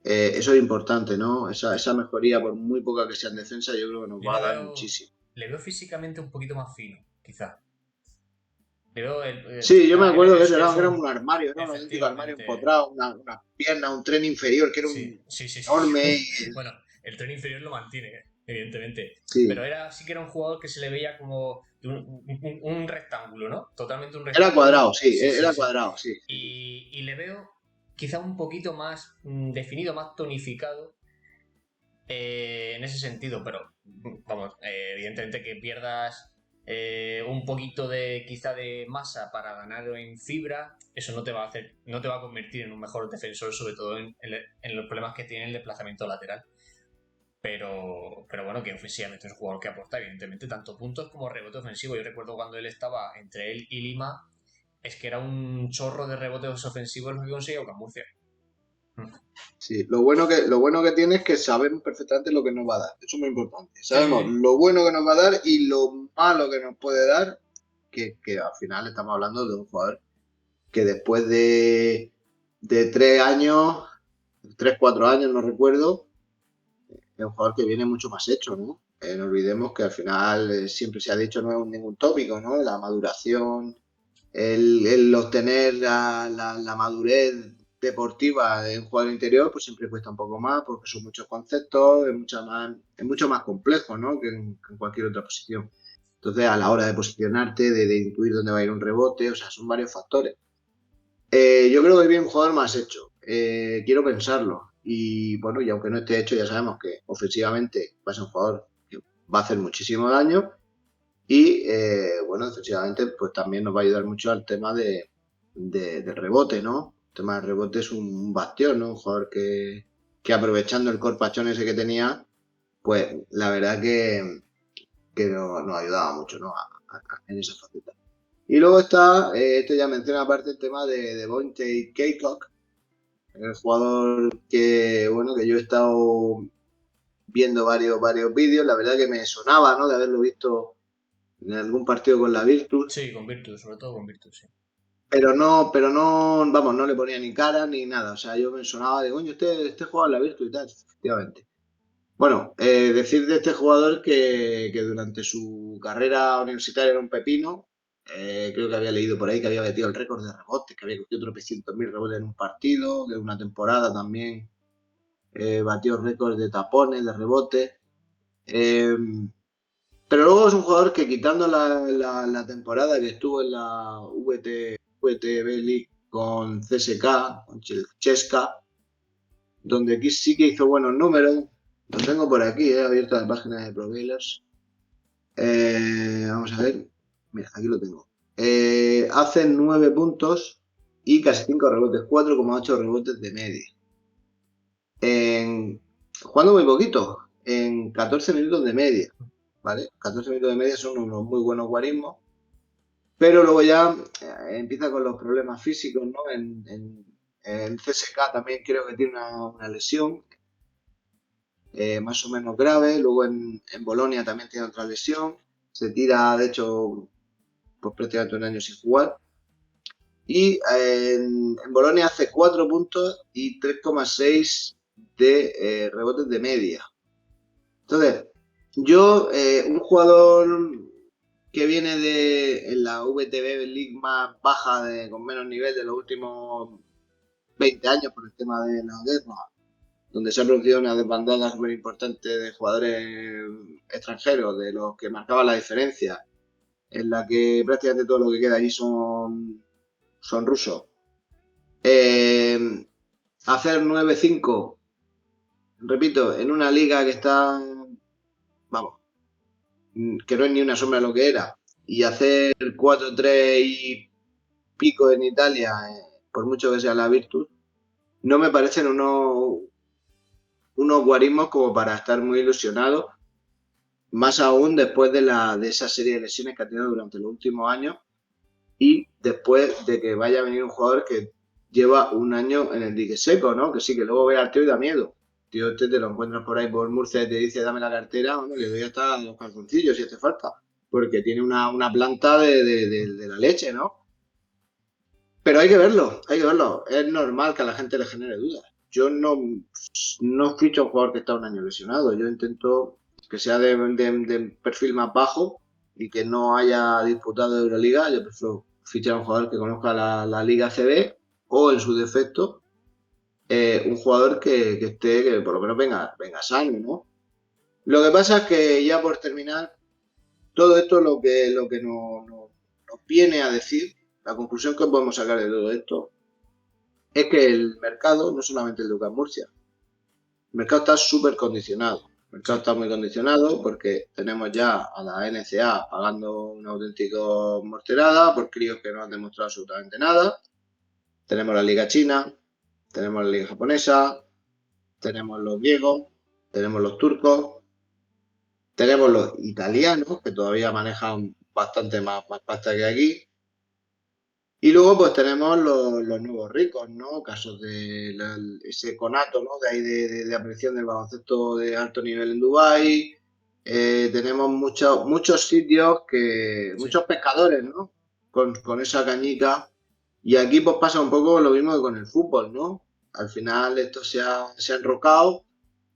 S2: Eso es importante, ¿no? Esa mejoría, por muy poca que sea en defensa, yo creo que nos
S1: Yo
S2: va a dar muchísimo.
S1: le veo físicamente un poquito más fino, quizá. Le veo
S2: Sí, yo me acuerdo que eso
S1: es
S2: era
S1: un...
S2: un armario, era un auténtico armario
S1: Efectivamente.
S2: empotrado, una pierna, un tren inferior que era
S1: Sí,
S2: un
S1: sí, sí, sí.
S2: enorme.
S1: Bueno, el tren inferior lo mantiene, evidentemente. Pero
S2: Sí,
S1: sí que era un jugador que se le veía como de un rectángulo, ¿no? Totalmente un
S2: era
S1: rectángulo.
S2: cuadrado, sí,
S1: Sí, sí,
S2: era
S1: sí.
S2: cuadrado, sí, sí, sí.
S1: Y le veo quizá un poquito más definido, más tonificado en ese sentido, pero vamos, evidentemente que pierdas un poquito de quizá de masa para ganar en fibra, eso no te va a hacer, no te va a convertir en un mejor defensor, sobre todo en los problemas que tiene el desplazamiento lateral. Pero bueno, que ofensivamente es un jugador que aporta, evidentemente, tanto puntos como rebote ofensivo. Yo recuerdo cuando él estaba entre él y Lima, es que era un chorro de rebotes ofensivos lo que conseguía con Murcia.
S2: Sí, lo bueno que tiene es que sabemos perfectamente lo que nos va a dar. Eso es muy importante.
S1: Sí, sí,
S2: Sabemos
S1: sí.
S2: lo bueno que nos va a dar y lo malo que nos puede dar, que al final estamos hablando de un jugador que después de 3 años, 3, 4 años, no recuerdo, es un jugador que viene mucho más hecho, ¿no? No olvidemos que al final siempre se ha dicho, no es ningún tópico, ¿no? La maduración, el obtener la madurez deportiva de un jugador interior, pues siempre cuesta un poco más porque son muchos conceptos, es mucho más complejo, ¿no?, que en cualquier otra posición. Entonces, a la hora de posicionarte, de intuir dónde va a ir un rebote, o sea, son varios factores. Yo creo que viene un jugador más hecho. Quiero pensarlo. Y bueno, y aunque no esté hecho, ya sabemos que ofensivamente va a ser un jugador que va a hacer muchísimo daño. Y bueno, defensivamente, pues también nos va a ayudar mucho al tema del rebote, ¿no? El tema del rebote es un bastión, ¿no? Un jugador que aprovechando el corpachón ese que tenía, pues la verdad que nos ayudaba mucho, ¿no? En esa faceta. Y luego está, esto ya menciona aparte el tema de Bonte Kaycock, el jugador que, bueno, que yo he estado viendo varios vídeos, la verdad que me sonaba, ¿no?, de haberlo visto en algún partido con la Virtus,
S1: Sí, con Virtus, sobre todo con Virtus, sí.
S2: pero no, vamos, no le ponía ni cara ni nada, o sea, yo me sonaba de, coño, este juega en la Virtus y tal, efectivamente. Bueno, decir de este jugador que durante su carrera universitaria era un pepino. Creo que había leído por ahí que había metido el récord de rebotes, que había cogido tropecientos mil rebotes en un partido, que en una temporada también batió récord de tapones, de rebotes. Eh, pero luego es un jugador que quitando la temporada que estuvo en la VTB League con CSK, con Cheska, donde aquí sí que hizo buenos números. Lo tengo por aquí, abierto la página de ProBailers. Vamos a ver. Mira, aquí lo tengo. Hace 9 puntos y casi 5 rebotes, 4,8 rebotes de media. Jugando muy poquito, en 14 minutos de media. ¿Vale? 14 minutos de media son unos muy buenos guarismos. Pero luego ya empieza con los problemas físicos, ¿no? En CSK también creo que tiene una lesión más o menos grave. Luego en Bolonia también tiene otra lesión. Se tira, de hecho, pues prácticamente un año sin jugar. Y en Bolonia hace 4 puntos y 3,6 de rebotes de media. Entonces, yo, un jugador que viene en la VTB League más baja, con menos nivel de los últimos 20 años por el tema de la guerra, donde se ha producido una desbandada súper importante de jugadores extranjeros, de los que marcaban la diferencia, en la que prácticamente todo lo que queda allí son rusos. Hacer 9-5, repito, en una liga que está, vamos, que no es ni una sombra de lo que era, y hacer 4-3 y pico en Italia, por mucho que sea la Virtus, no me parecen unos guarismos como para estar muy ilusionado, más aún después de esa serie de lesiones que ha tenido durante los últimos años y después de que vaya a venir un jugador que lleva un año en el dique seco, ¿no? Que sí, que luego ve al tío y da miedo. Tío, te lo encuentras por ahí por Murcia y te dice dame la cartera, bueno, le doy hasta los calzoncillos si hace falta, porque tiene una planta de la leche, ¿no? Pero hay que verlo, hay que verlo. Es normal que a la gente le genere dudas. Yo no ficho a un jugador que está un año lesionado. Yo intento que sea de perfil más bajo y que no haya disputado Euroliga. Yo prefiero fichar a un jugador que conozca la Liga CB o, en su defecto, un jugador que esté, que por lo menos venga sano, ¿no? Lo que pasa es que, ya por terminar, todo esto lo que nos viene a decir, la conclusión que podemos sacar de todo esto, es que el mercado, no solamente el de UCAM Murcia, el mercado está súper condicionado. El mercado está muy condicionado porque tenemos ya a la NCA pagando una auténtica morterada por críos que no han demostrado absolutamente nada. Tenemos la Liga China, tenemos la Liga Japonesa, tenemos los griegos, tenemos los turcos, tenemos los italianos, que todavía manejan bastante más pasta que aquí. Y luego pues tenemos los nuevos ricos, ¿no? Casos de ese conato, ¿no? De ahí de aparición del baloncesto de alto nivel en Dubái. Tenemos muchos sitios muchos pescadores, ¿no? Con esa cañica. Y aquí pues pasa un poco lo mismo que con el fútbol, ¿no? Al final esto se ha enrocado,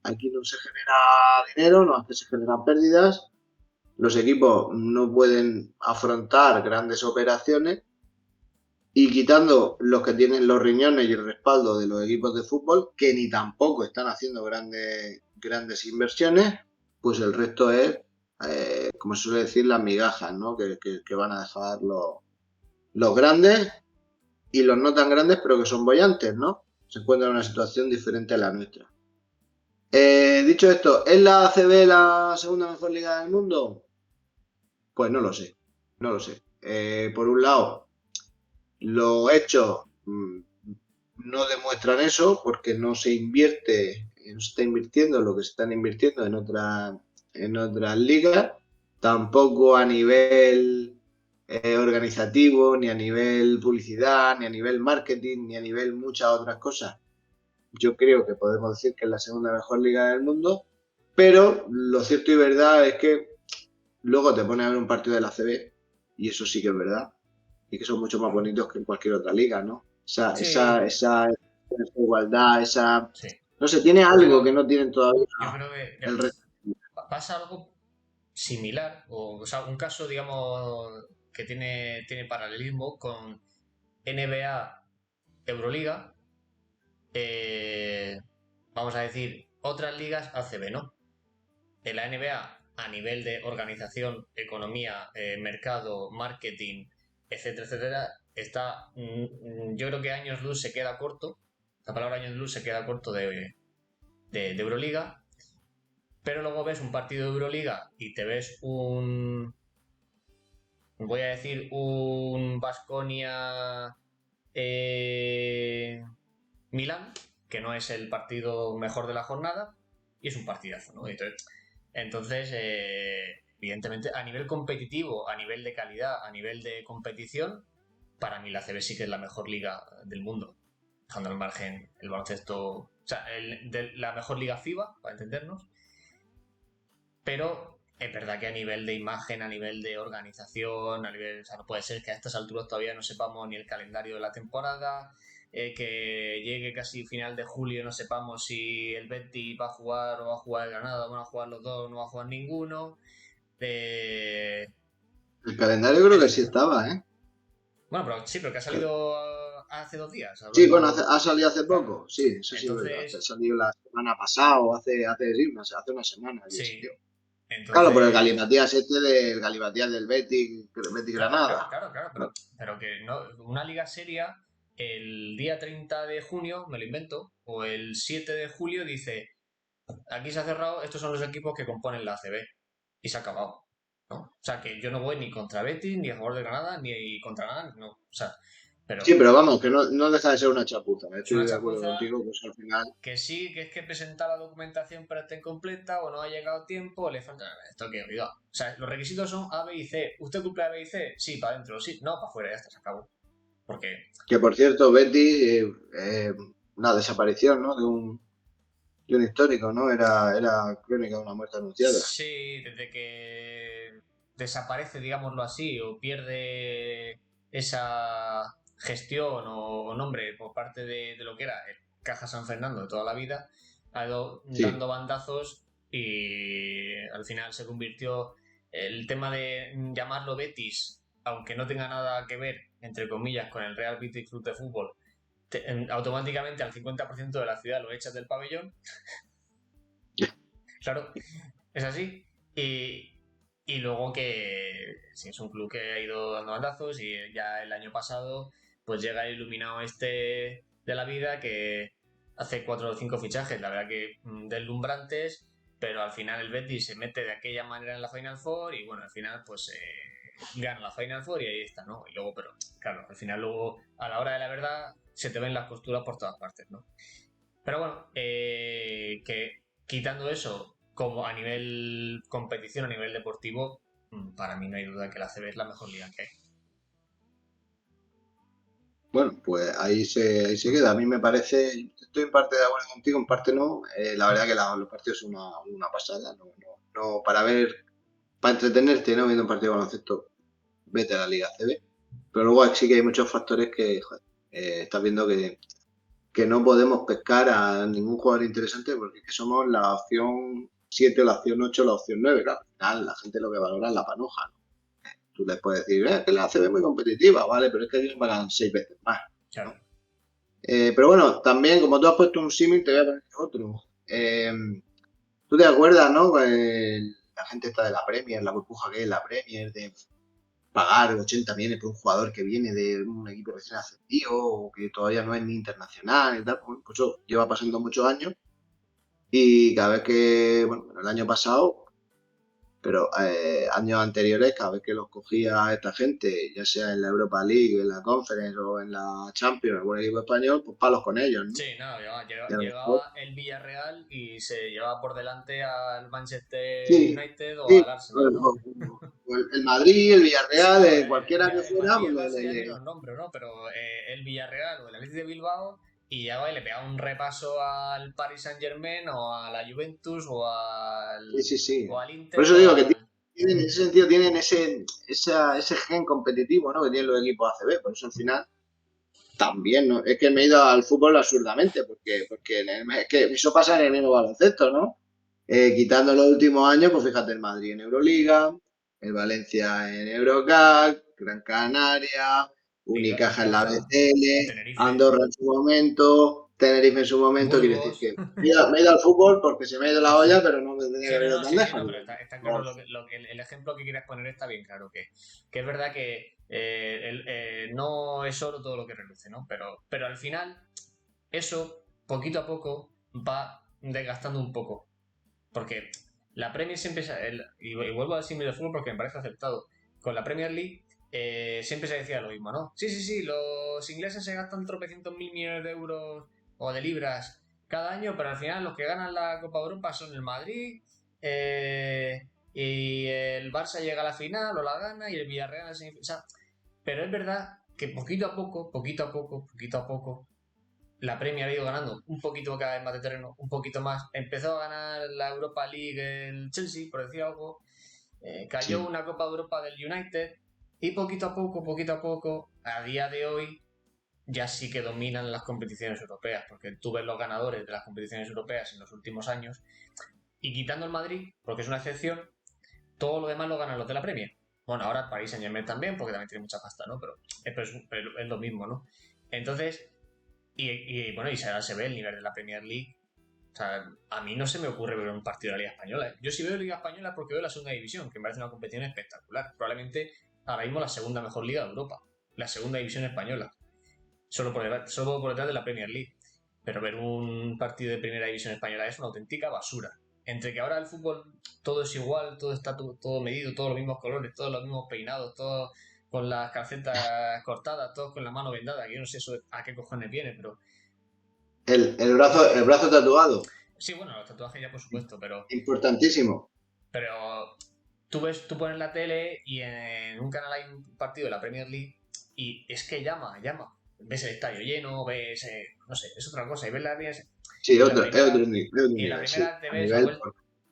S2: aquí no se genera dinero, no se generan pérdidas, los equipos no pueden afrontar grandes operaciones y quitando los que tienen los riñones y el respaldo de los equipos de fútbol, que ni tampoco están haciendo grandes inversiones, pues el resto es, como se suele decir, las migajas, ¿no? Que van a dejar los grandes y los no tan grandes, pero que son bollantes, ¿no? Se encuentran en una situación diferente a la nuestra. Dicho esto, ¿es la ACB la segunda mejor liga del mundo? Pues no lo sé, no lo sé. Por un lado, los hechos no demuestran eso porque no se está invirtiendo lo que se están invirtiendo en otras ligas, tampoco a nivel organizativo, ni a nivel publicidad, ni a nivel marketing, ni a nivel muchas otras cosas. Yo creo que podemos decir que es la segunda mejor liga del mundo, pero lo cierto y verdad es que luego te pones a ver un partido de la CB y eso sí que es verdad y que son mucho más bonitos que en cualquier otra liga, ¿no? Esa igualdad,
S1: Sí.
S2: no sé, tiene algo que no tienen todavía
S1: Yo creo que
S2: el resto.
S1: pasa algo similar, o sea, un caso, digamos, que tiene paralelismo con NBA, Euroliga, vamos a decir, otras ligas ACB, ¿no? En la NBA, a nivel de organización, economía, mercado, marketing, etcétera, etcétera, yo creo que años luz se queda corto, la palabra años luz se queda corto de Euroliga, pero luego ves un partido de Euroliga y te ves voy a decir, un Baskonia Milán, que no es el partido mejor de la jornada, y es un partidazo, ¿no? Entonces, evidentemente, a nivel competitivo, a nivel de calidad, a nivel de competición, para mí la CB sí que es la mejor liga del mundo, dejando al margen el baloncesto, o sea, la mejor liga FIBA, para entendernos, pero es verdad que a nivel de imagen, a nivel de organización, o sea, no puede ser que a estas alturas todavía no sepamos ni el calendario de la temporada, que llegue casi final de julio y no sepamos si el Betis va a jugar o va a jugar el Granada, van a jugar los dos o no va a jugar ninguno.
S2: El calendario creo que sí estaba, ¿eh?
S1: Bueno, pero sí, pero que ha salido hace 2 días,
S2: Sí, bueno,
S1: hablando...
S2: ha salido hace
S1: Claro.
S2: poco. Sí, eso sí es verdad. Ha
S1: Entonces,
S2: salido la semana pasada o hace una semana que salió.
S1: sí.
S2: Claro, por el
S1: Entonces,
S2: galimatías del galimatías del Betis
S1: claro, claro,
S2: Granada.
S1: claro, claro, pero que no, una liga seria, el día 30 de junio, me lo invento, o el 7 de julio dice, aquí se ha cerrado, estos son los equipos que componen la ACB. Y se ha acabado, ¿no? O sea, que yo no voy ni contra Betis, ni a favor de Granada, ni contra nada, no. O sea, pero
S2: Sí, pero vamos, que no deja de ser una chapuza.
S1: es una
S2: Estoy de acuerdo
S1: chapuza
S2: contigo, pues al final.
S1: que sí, que es que presenta la documentación pero está incompleta o no ha llegado a tiempo o le falta... Esto que, oiga, o sea, los requisitos son A, B y C. ¿Usted cumple A, B y C? Sí, para adentro, sí. No, para afuera, ya está, se acabó. Porque,
S2: Que por cierto, Betis, una desaparición, ¿no? De un histórico, ¿no? Era crónica de una muerte anunciada.
S1: sí, desde que desaparece, digámoslo así, o pierde esa gestión o nombre por parte de lo que era el Caja San Fernando de toda la vida, ha ido
S2: Sí,
S1: dando bandazos y al final se convirtió el tema de llamarlo Betis, aunque no tenga nada que ver, entre comillas, con el Real Betis Club de Fútbol, automáticamente al 50% de la ciudad lo echas del pabellón. Claro, es así. Y, y luego que sí, es un club que ha ido dando bandazos y ya el año pasado pues llega el iluminado este de la vida que hace 4 o 5 fichajes, la verdad que deslumbrantes, pero al final el Betis se mete de aquella manera en la Final Four y bueno, al final pues gana la Final Four y ahí está, ¿no? Y luego, pero claro, al final luego a la hora de la verdad se te ven las costuras por todas partes, ¿no? Pero bueno, que quitando eso, como a nivel competición, a nivel deportivo, para mí no hay duda que la CB es la mejor liga que hay.
S2: bueno, pues ahí se queda. A mí me parece, estoy en parte de acuerdo contigo, en parte no. La verdad que los partidos son una pasada. Para ver, para entretenerte, ¿no? Viendo un partido de baloncesto, vete a la Liga CB. Pero luego sí que hay muchos factores que, joder, estás viendo que no podemos pescar a ningún jugador interesante porque es que somos la opción 7, la opción 8, la opción 9. Claro, al final la gente lo que valora es la panoja, ¿no? Tú les puedes decir, que la ACB es muy competitiva, ¿vale? Pero es que ellos pagan 6 veces más,
S1: Claro.
S2: ¿no? Pero bueno, también, como tú has puesto un símil, te voy a poner otro. ¿Tú te acuerdas, no? La gente está de la Premier, la burbuja que es la Premier, de pagar 80 millones por un jugador que viene de un equipo recién ascendido o que todavía no es ni internacional y tal. Pues eso lleva pasando muchos años y cada vez que, bueno, el año pasado, pero años anteriores, cada vez que los cogía esta gente, ya sea en la Europa League, en la Conference o en la Champions, algún equipo español, pues palos con ellos, ¿no?
S1: Sí, no,
S2: Y a lo mejor,
S1: llegaba el Villarreal y se llevaba por delante al Manchester
S2: sí,
S1: United o
S2: sí,
S1: al Arsenal, ¿no?
S2: o el Madrid, el
S1: Sí,
S2: Villarreal,
S1: no,
S2: cualquiera que
S1: el
S2: fuera,
S1: Madrid y
S2: pues
S1: el Barça ya ni los nombro, ¿no? Pero el Villarreal o el Athletic de Bilbao y ya va y le pegaba un repaso al Paris Saint-Germain o a la Juventus
S2: sí, sí, sí.
S1: o al
S2: Por
S1: Inter
S2: eso
S1: o
S2: digo que
S1: al...
S2: tienen, en ese sentido tienen ese gen competitivo, ¿no? Que tienen los equipos ACB. Por eso al final también, ¿no? Es que me he ido al fútbol absurdamente, porque es que eso pasa en el mismo baloncesto, ¿no? Quitando los últimos años, pues fíjate, el Madrid en Euroliga, el Valencia en Eurocup, Gran Canaria, Unicaja en la
S1: Unicaja,
S2: BCL,
S1: Tenerife,
S2: Andorra en su momento, Tenerife en su momento, quiere decir
S1: Burgos...
S2: que me he ido al fútbol porque se me ha ido la olla, pero no me tenía que
S1: Sí, no,
S2: haber ido
S1: no,
S2: tan
S1: sí, sí,
S2: lejos.
S1: no, pero está claro el ejemplo que quieres poner está bien claro, que es verdad que no es oro todo lo que reluce, ¿no? Pero al final eso, poquito a poco, va desgastando un poco. Porque la Premier siempre, y vuelvo al símil de fútbol porque me parece aceptado, con la Premier League siempre se decía lo mismo, ¿no? Sí, sí, sí, los ingleses se gastan tropecientos mil millones de euros o de libras cada año, pero al final los que ganan la Copa Europa son el Madrid y el Barça llega a la final o la gana y el Villarreal a la semifinal. O sea, pero es verdad que poquito a poco, poquito a poco, poquito a poco, la Premier ha ido ganando un poquito cada vez más de terreno, un poquito más. Empezó a ganar la Europa League el Chelsea, por decir algo. Cayó
S2: Sí,
S1: una Copa de Europa del United. Y poquito a poco, a día de hoy, ya sí que dominan las competiciones europeas. Porque tú ves los ganadores de las competiciones europeas en los últimos años. Y quitando el Madrid, porque es una excepción, todo lo demás lo ganan los de la Premier. Bueno, ahora el Paris Saint Germain también, porque también tiene mucha pasta, ¿no? Pero es lo mismo, ¿no? Entonces, bueno, y ahora se ve el nivel de la Premier League. O sea, a mí no se me ocurre ver un partido de la Liga Española. Yo si veo Liga Española es porque veo la segunda división, que me parece una competición espectacular. Probablemente ahora mismo la segunda mejor liga de Europa. La segunda división española. Solo por detrás de la Premier League. Pero ver un partido de primera división española es una auténtica basura. Entre que ahora el fútbol todo es igual, todo está todo medido, todos los mismos colores, todos los mismos peinados, todos con las calcetas cortadas, todos con la mano vendada, que yo no sé eso a qué cojones viene, pero...
S2: El brazo tatuado,
S1: Sí, bueno, los tatuajes ya por supuesto,
S2: importantísimo.
S1: pero tú pones la tele y en un canal hay un partido de la Premier League y es que llama. Ves el estadio lleno, ves, no sé, es otra cosa. Y ves la
S2: Sí,
S1: y en la
S2: es
S1: primera,
S2: otro
S1: y en la
S2: nivel, sí.
S1: primera te
S2: A
S1: ves
S2: nivel,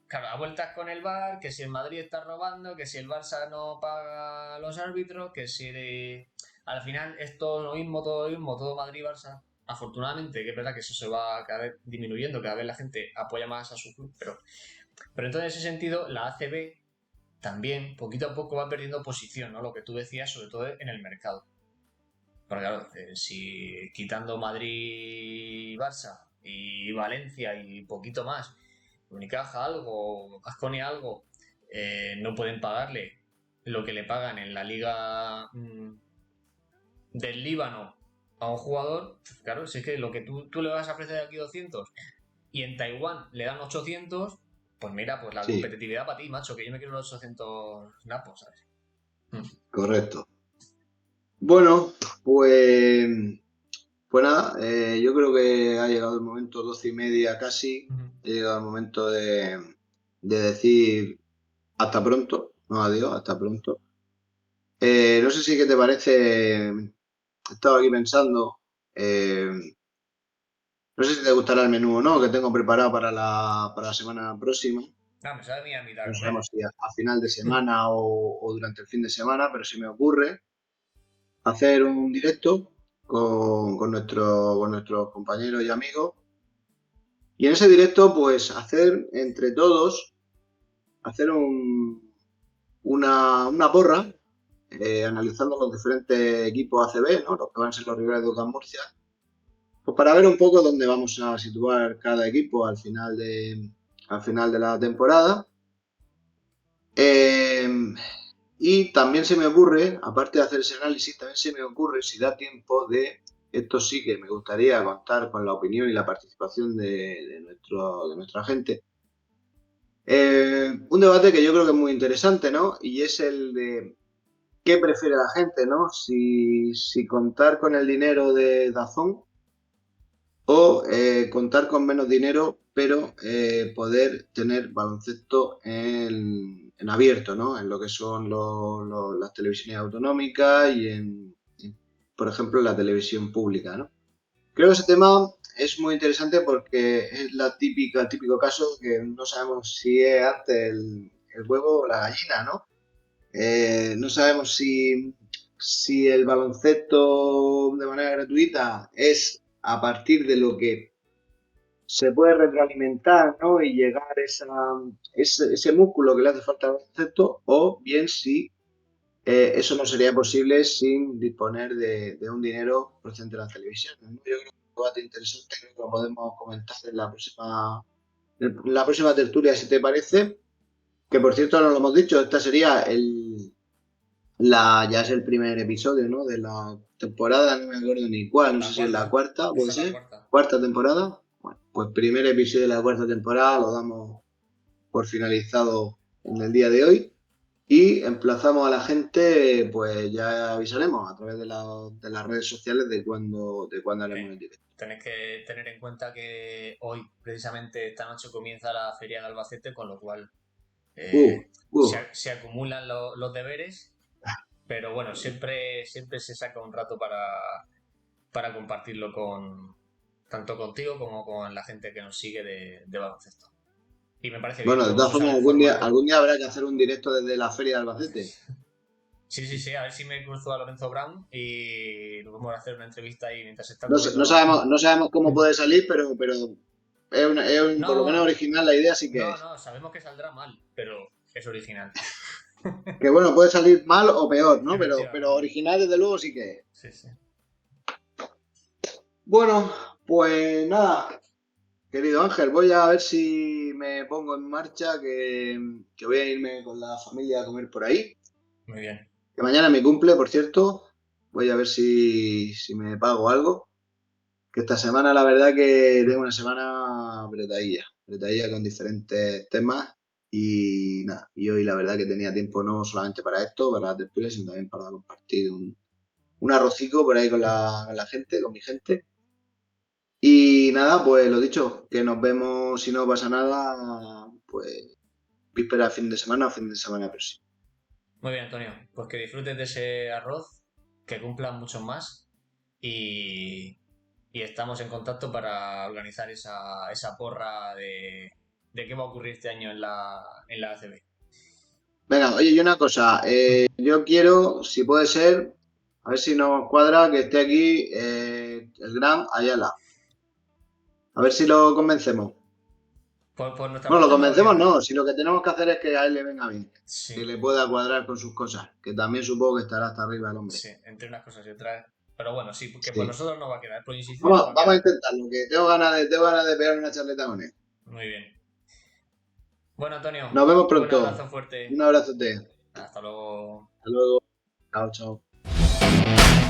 S1: claro, a vueltas con el VAR, que si el Madrid está robando, que si el Barça no paga a los árbitros, que si al final es todo lo mismo, todo Madrid-Barça. Afortunadamente, que es verdad que eso se va cada vez disminuyendo, cada vez la gente apoya más a su club, pero entonces en ese sentido la ACB también poquito a poco va perdiendo posición, ¿no? Lo que tú decías, sobre todo en el mercado. Porque claro, si quitando Madrid, Barça y Valencia y poquito más, Unicaja algo, Baskonia algo, no pueden pagarle lo que le pagan en la liga del Líbano a un jugador, claro, si es que lo que tú le vas a ofrecer aquí 200 y en Taiwán le dan 800, pues mira, pues la
S2: sí,
S1: competitividad para ti, macho, que yo me quiero los 800 napos, ¿sabes?
S2: correcto. Bueno, pues, pues nada, yo creo que ha llegado el momento, 12:30 casi,
S1: Uh-huh.
S2: ha llegado el momento de decir hasta pronto, no adiós, hasta pronto. No sé si qué te parece, he estado aquí pensando, eh, no sé si te gustará el menú o no, que tengo preparado para la semana próxima.
S1: No, me sabe a mitad a
S2: No
S1: comer.
S2: sabemos si a final de semana o durante el fin de semana, pero se me ocurre hacer un directo con nuestros compañeros y amigos. Y en ese directo, pues hacer entre todos, hacer una porra, analizando los diferentes equipos ACB, ¿no? Los que van a ser los rivales de UCAM Murcia, pues para ver un poco dónde vamos a situar cada equipo al final de la temporada. Eh, Y también se me ocurre, aparte de hacer ese análisis, también se me ocurre, si da tiempo, esto sí que me gustaría contar con la opinión y la participación de nuestra gente. Un debate que yo creo que es muy interesante, ¿no? Y es el de qué prefiere la gente, ¿no? Si contar con el dinero de Dazón o contar con menos dinero, pero poder tener baloncesto en abierto, ¿no? En lo que son las televisiones autonómicas por ejemplo, la televisión pública, ¿no? Creo que ese tema es muy interesante porque es el típico caso que no sabemos si es antes el huevo o la gallina, ¿no? No sabemos si el baloncesto de manera gratuita es a partir de lo que se puede retroalimentar, ¿no? Y llegar a ese músculo que le hace falta al baloncesto, o bien si eso no sería posible sin disponer de un dinero procedente de las televisiones, ¿no? Yo creo que es un debate interesante, creo que lo podemos comentar en la próxima tertulia, si te parece. Que por cierto, no lo hemos dicho, esta sería ya es el primer episodio, ¿no? De la temporada, no me acuerdo ni cuál, no
S1: La
S2: sé si es la
S1: cuarta.
S2: cuarta, puede
S1: Esta es la
S2: ser.
S1: cuarta.
S2: Cuarta temporada. Bueno, pues primer episodio de la cuarta temporada lo damos por finalizado en el día de hoy. Y emplazamos a la gente, pues ya avisaremos a través de las redes sociales de cuándo
S1: Sí.
S2: haremos el directo.
S1: Tenéis que tener en cuenta que hoy, precisamente esta noche, comienza la feria de Albacete, con lo cual
S2: Uh, uh,
S1: se acumulan los deberes, pero bueno, siempre se saca un rato para compartirlo tanto contigo como con la gente que nos sigue de baloncesto. Y me parece bien,
S2: bueno, de
S1: podemos
S2: todas
S1: usar
S2: formas,
S1: el
S2: algún día,
S1: formato.
S2: algún día habrá que hacer un directo desde la Feria de Albacete.
S1: Sí, sí, sí, a ver si me cruzo a Lorenzo Brown y nos vamos a hacer una entrevista ahí mientras está
S2: No, no
S1: ocurriendo.
S2: sabemos, no sabemos cómo puede salir, pero por lo menos
S1: No,
S2: original la idea sí que
S1: no,
S2: es.
S1: no, sabemos que saldrá mal, pero es original.
S2: Que bueno, puede salir mal o peor, ¿no? Pero
S1: Efectivamente.
S2: original desde luego sí que es.
S1: Sí, sí.
S2: Bueno, pues nada, querido Ángel, voy a ver si me pongo en marcha, que voy a irme con la familia a comer por ahí.
S1: Muy bien.
S2: Que mañana es mi cumple, por cierto. Voy a ver si me pago algo. Que esta semana la verdad que tengo una semana apretadilla con diferentes temas. Y nada, y hoy la verdad que tenía tiempo no solamente para esto, para las tertulias, sino también para compartir un arrocico por ahí con la gente, con mi gente. Y nada, pues lo dicho, que nos vemos si no pasa nada, pues víspera fin de semana o fin de semana próximo.
S1: Muy bien, Antonio. Pues que disfrutes de ese arroz, que cumplan muchos más y, y estamos en contacto para organizar esa porra de qué va a ocurrir este año en la ACB.
S2: Venga, oye, y una cosa, yo quiero, si puede ser, a ver si nos cuadra que esté aquí el gran Ayala. A ver si lo convencemos.
S1: Por nuestra
S2: Bueno, lo
S1: parte no va a
S2: convencemos
S1: venir
S2: no,
S1: nadie.
S2: si lo que tenemos que hacer es que a él le venga bien, que
S1: Sí,
S2: le pueda cuadrar con sus cosas, que también supongo que estará hasta arriba el hombre.
S1: sí, entre unas cosas y otras. Pero bueno, sí, porque por
S2: Sí.
S1: nosotros no va a quedar, por insistir no
S2: Vamos,
S1: va a
S2: vamos a
S1: quedar.
S2: intentarlo, que tengo ganas de pegar una charleta con él.
S1: Muy bien. Bueno, Antonio,
S2: Nos vemos
S1: un
S2: pronto.
S1: abrazo fuerte.
S2: Un abrazote.
S1: Hasta luego.
S2: Hasta luego. Chao, chao.